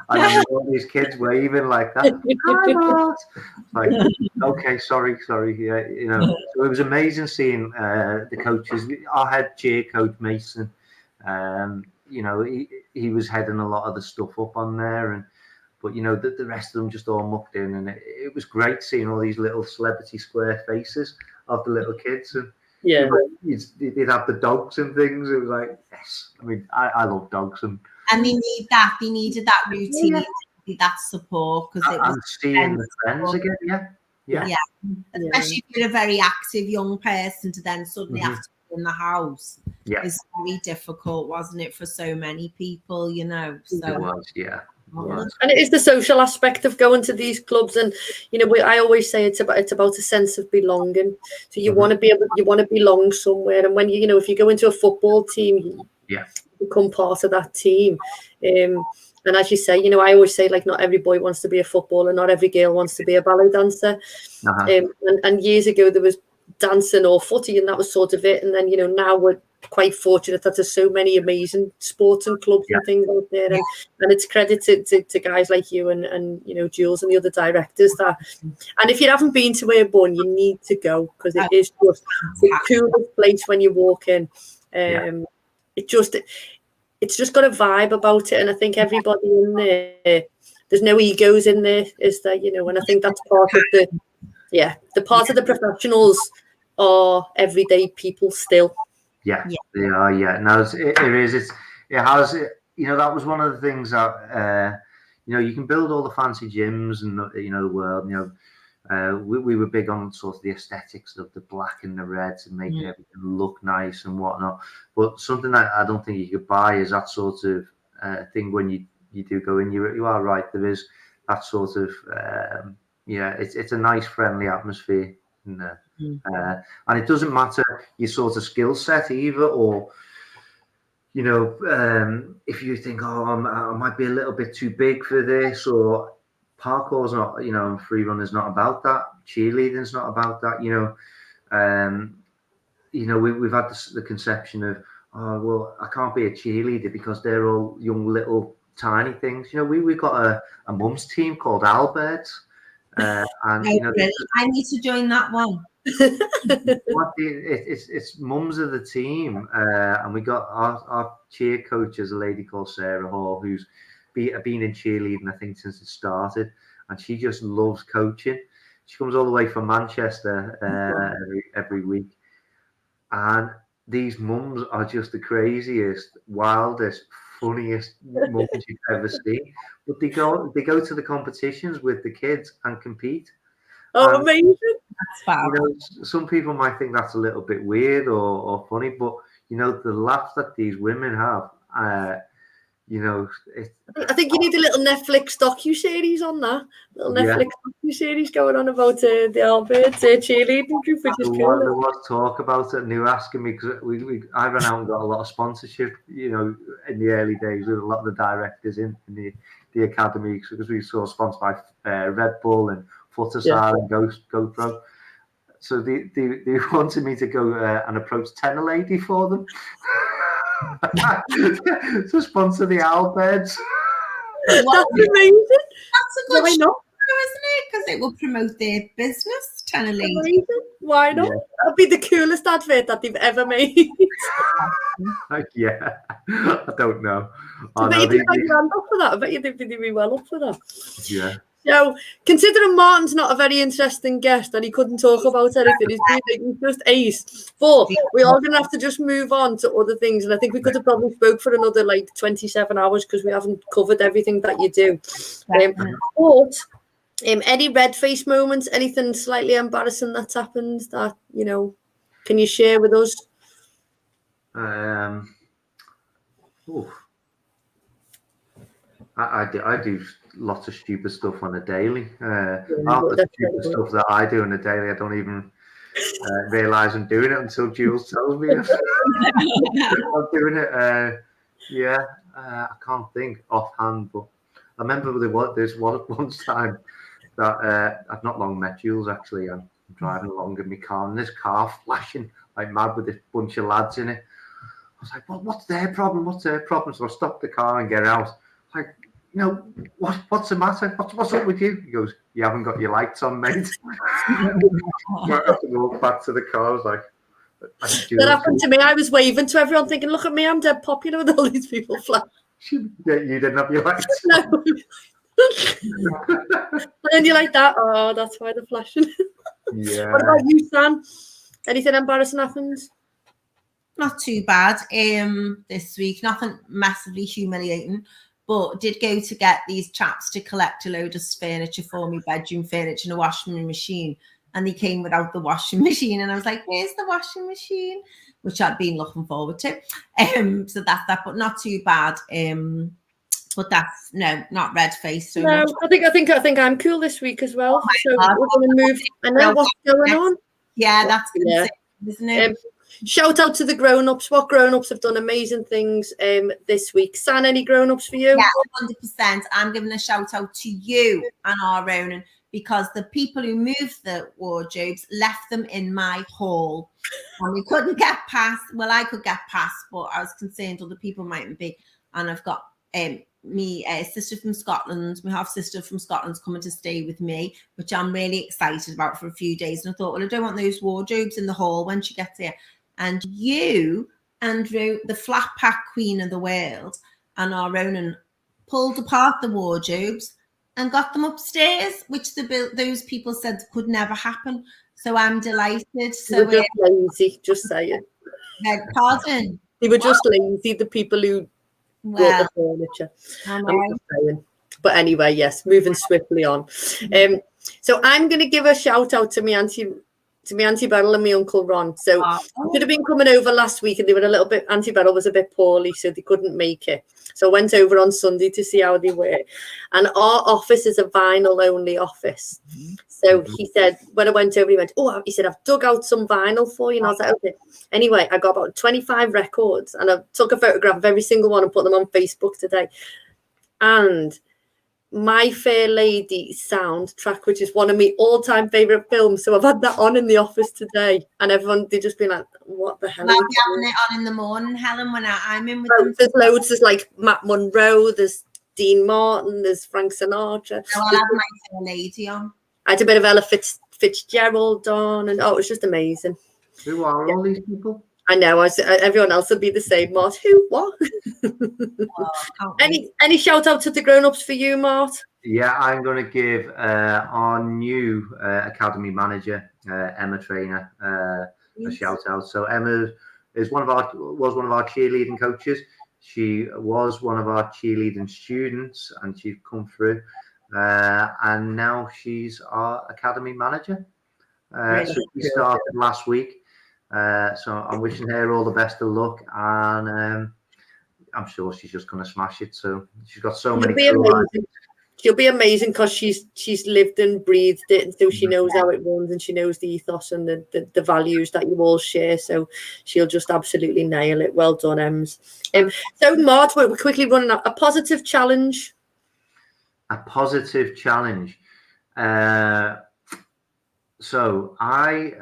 [SPEAKER 3] and then all these kids waving like that. Hi, Mart. Like, okay, sorry. Yeah, you know. So it was amazing seeing the coaches. Our head cheer coach Mason, You know, he was heading a lot of the stuff up on there, but you know, the rest of them just all mucked in, and it was great seeing all these little celebrity square faces of the little kids, and
[SPEAKER 1] Yeah.
[SPEAKER 3] they'd have the dogs and things. It was like, yes, I mean, I love dogs, and
[SPEAKER 2] they need that. They needed that routine, that support, because it was
[SPEAKER 3] seeing the friends again. Yeah.
[SPEAKER 2] Especially if you're a very active young person, to then suddenly have to be in the house is very difficult, wasn't it, for so many people, you know? So
[SPEAKER 3] it was,
[SPEAKER 1] And it is the social aspect of going to these clubs, and you know, I always say it's about a sense of belonging. So you want to belong somewhere, and when you know, if you go into a football team, you become part of that team. And as you say, you know, I always say, like, not every boy wants to be a footballer, not every girl wants to be a ballet dancer. And years ago there was dancing or footy, and that was sort of it. And then, you know, now we're quite fortunate that there's so many amazing sports and clubs and things out there, and it's credited to guys like you and you know, Jules and the other directors that. And if you haven't been to Airborne, you need to go, because it is just the coolest place when you walk in. It's just got a vibe about it, and I think everybody in there, there's no egos in there, is there? You know, and I think that's part of the part of the professionals are everyday people still.
[SPEAKER 3] Yeah, they are. Yeah, no, it is. It has. You know, that was one of the things that you know, you can build all the fancy gyms and you know, the world. You know, we were big on sort of the aesthetics of the black and the reds and making everything look nice and whatnot. But something that I don't think you could buy is that sort of thing when you do go in. You are right. There is that sort of it's a nice, friendly atmosphere in there. And it doesn't matter your sort of skill set either, or you know, if you think, oh, I might be a little bit too big for this, or parkour's not, you know, free runner's not about that, cheerleading's not about that, you know, we've had the conception of, oh, well, I can't be a cheerleader because they're all young little tiny things. You know, we've got a mum's team called Albert, and you know,
[SPEAKER 2] I need to join that one.
[SPEAKER 3] It's mums of the team, and we got our cheer coach is a lady called Sarah Hall, who's been in cheerleading, I think, since it started, and she just loves coaching. She comes all the way from Manchester every week, and these mums are just the craziest, wildest, funniest mums you've ever seen. But they go to the competitions with the kids and compete.
[SPEAKER 1] Oh, amazing!
[SPEAKER 2] That's fab.
[SPEAKER 3] You know, some people might think that's a little bit weird or funny, but you know, the laughs that these women have, you know,
[SPEAKER 1] I think you need a little Netflix docu-series on that. Little Netflix docu-series going on about the Albert cheerleading group, which is cool.
[SPEAKER 3] There was talk about it, and they were asking me, because I ran out and got a lot of sponsorship, you know, in the early days with a lot of the directors in the academy, because we saw sponsored by Red Bull and Futsal and GoPro. So they wanted me to go and approach Tenor Lady for them to sponsor the Albeds.
[SPEAKER 1] That's amazing.
[SPEAKER 2] That's a good
[SPEAKER 1] Why not?
[SPEAKER 2] show, isn't it? Because it will promote their business. Tenor Lady.
[SPEAKER 1] Amazing. Why not? That'd be the coolest advert that they've ever made.
[SPEAKER 3] Yeah, I don't know.
[SPEAKER 1] I bet you'd be up for that. I bet you'd be well up for that.
[SPEAKER 3] Yeah.
[SPEAKER 1] So, considering Martin's not a very interesting guest and he couldn't talk about anything, he's just ace. But we are going to have to just move on to other things. And I think we could have probably spoke for another 27 hours because we haven't covered everything that you do. But any red face moments, anything slightly embarrassing that's happened that, you know, can you share with us?
[SPEAKER 3] I do lots of stupid stuff on a daily. Half the stupid stuff that I do on a daily, I don't even realise I'm doing it until Jules tells me I'm doing it. I can't think offhand, but I remember there's one time that I've not long met Jules actually. I'm driving along in my car, and this car flashing like mad with this bunch of lads in it. I was like, what's their problem? What's their problem? So I stopped the car and get out. Like, you know, what's the matter? What's up with you? He goes, you haven't got your lights on, mate. I have to walk back to the car. I was like,
[SPEAKER 1] That happened to me. I was waving to everyone thinking, look at me, I'm dead popular with all these people flashing.
[SPEAKER 3] You didn't have your lights.
[SPEAKER 1] No. And then you're like that. Oh, that's why they're flashing.
[SPEAKER 3] Yeah.
[SPEAKER 1] What about you, Sam? Anything embarrassing happened?
[SPEAKER 2] Not too bad this week. Nothing massively humiliating, but did go to get these chaps to collect a load of furniture for me, bedroom furniture and a washing machine. And they came without the washing machine. And I was like, where's the washing machine? Which I'd been looking forward to. So that's that, but not too bad. But that's not red faced. So
[SPEAKER 1] no,
[SPEAKER 2] much.
[SPEAKER 1] I think I'm cool this week as well.
[SPEAKER 2] Oh
[SPEAKER 1] so
[SPEAKER 2] God.
[SPEAKER 1] we're gonna move. I know what's going on.
[SPEAKER 2] Yeah, that's insane, isn't it?
[SPEAKER 1] Shout out to the grown-ups. What grown-ups have done amazing things this week? San, any grown-ups for you?
[SPEAKER 2] Yeah, 100%. I'm giving a shout out to you and our own, because the people who moved the wardrobes left them in my hall. And we couldn't get past. Well, I could get past, but I was concerned other people mightn't be. And I've got me sister from Scotland, my half sister from Scotland's coming to stay with me, which I'm really excited about for a few days. And I thought, well, I don't want those wardrobes in the hall when she gets here. And you, Andrew, the flat pack queen of the world, and our own, pulled apart the wardrobes and got them upstairs, which those people said could never happen. So I'm delighted. So
[SPEAKER 1] they were just lazy, just saying.
[SPEAKER 2] Pardon?
[SPEAKER 1] They were just lazy, the people who brought the furniture. But anyway, yes, moving swiftly on. So I'm going to give a shout out to my Auntie Beryl and my Uncle Ron. So I should have been coming over last week, and they were a little bit, Auntie Beryl was a bit poorly, so they couldn't make it. So I went over on Sunday to see how they were. And our office is a vinyl only office. So he said, when I went over, he said, I've dug out some vinyl for you. And I was like, okay. Anyway, I got about 25 records, and I took a photograph of every single one and put them on Facebook today. And My Fair Lady soundtrack, which is one of my all-time favourite films. So I've had that on in the office today, and everyone, they just been like, what the hell?
[SPEAKER 2] I'll be having it on in the morning, Helen, when I'm in with them.
[SPEAKER 1] There's loads. There's like Matt Monroe, there's Dean Martin, there's Frank Sinatra.
[SPEAKER 2] I'll have My Fair Lady on.
[SPEAKER 1] I had a bit of Ella Fitzgerald on, and it was just amazing.
[SPEAKER 3] Who are all these people?
[SPEAKER 1] I know. Everyone else would be the same, Mart. Who? What? Any shout out to the grown-ups for you, Mart?
[SPEAKER 3] Yeah, I'm going to give our new academy manager, Emma Trainer, a shout out. So Emma was one of our cheerleading coaches. She was one of our cheerleading students, and she's come through. And now she's our academy manager. So she started last week. So I'm wishing her all the best of luck, and I'm sure she's just going to smash it. So she's got so many.
[SPEAKER 1] She'll be amazing because she's lived and breathed it, and so she knows how it runs, and she knows the ethos and the values that you all share. So she'll just absolutely nail it. Well done, Ems. So Mart, we're quickly running out. A positive challenge.
[SPEAKER 3] A positive challenge. So I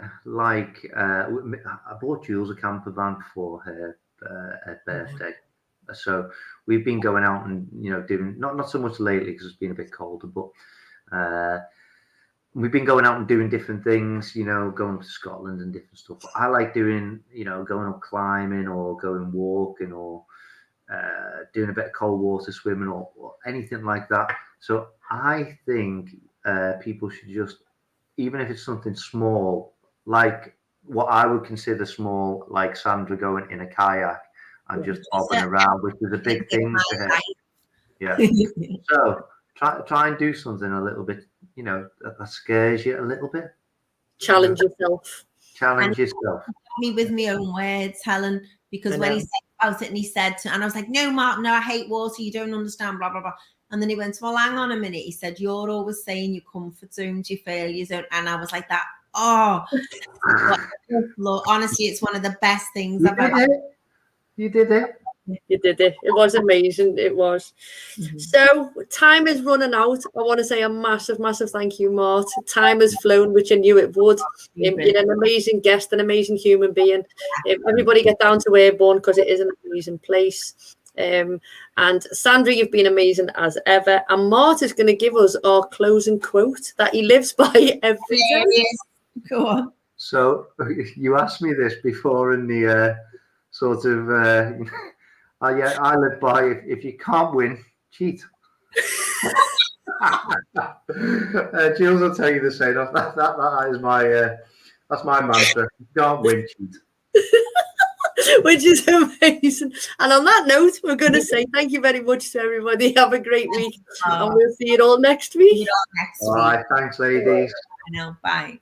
[SPEAKER 3] bought Jules a camper van for her birthday. So we've been going out and doing not so much lately because it's been a bit colder, but we've been going out and doing different things. Going to Scotland and different stuff. But I like doing going up climbing or going walking or doing a bit of cold water swimming or anything like that. So I think people should just, even if it's something small, like what I would consider small, like Sandra going in a kayak and just bobbing around, which is a big thing for her. Yeah. So try and do something a little bit, that scares you a little bit.
[SPEAKER 1] Challenge yourself.
[SPEAKER 3] Challenge yourself.
[SPEAKER 2] Me with my own words, Helen, because when he said about it and he said, and I was like, no, Mark, no, I hate water. You don't understand, blah, blah, blah. And then he went, well, hang on a minute. He said, you're always saying your comfort zones, your failure zone. And I was like that. Oh, Lord, honestly, it's one of the best things I've ever.
[SPEAKER 3] You did it.
[SPEAKER 1] You did it. It was amazing. It was. Mm-hmm. So time is running out. I want to say a massive, massive thank you, Mart. Time has flown, which I knew it would. You're an amazing guest, an amazing human being. Everybody get down to Airborne because it is an amazing place. And Sandra, you've been amazing as ever. And Mart is going to give us our closing quote that he lives by every day.
[SPEAKER 2] Go on.
[SPEAKER 3] So you asked me this before in the sort of, I live by if you can't win, cheat. Jules will tell you the same. That is my that's my mantra. If you can't win, cheat.
[SPEAKER 1] Which is amazing. And on that note, we're going to say thank you very much to everybody. Have a great week, and we'll see you all next week.
[SPEAKER 3] All right, thanks, ladies.
[SPEAKER 2] I know. Bye.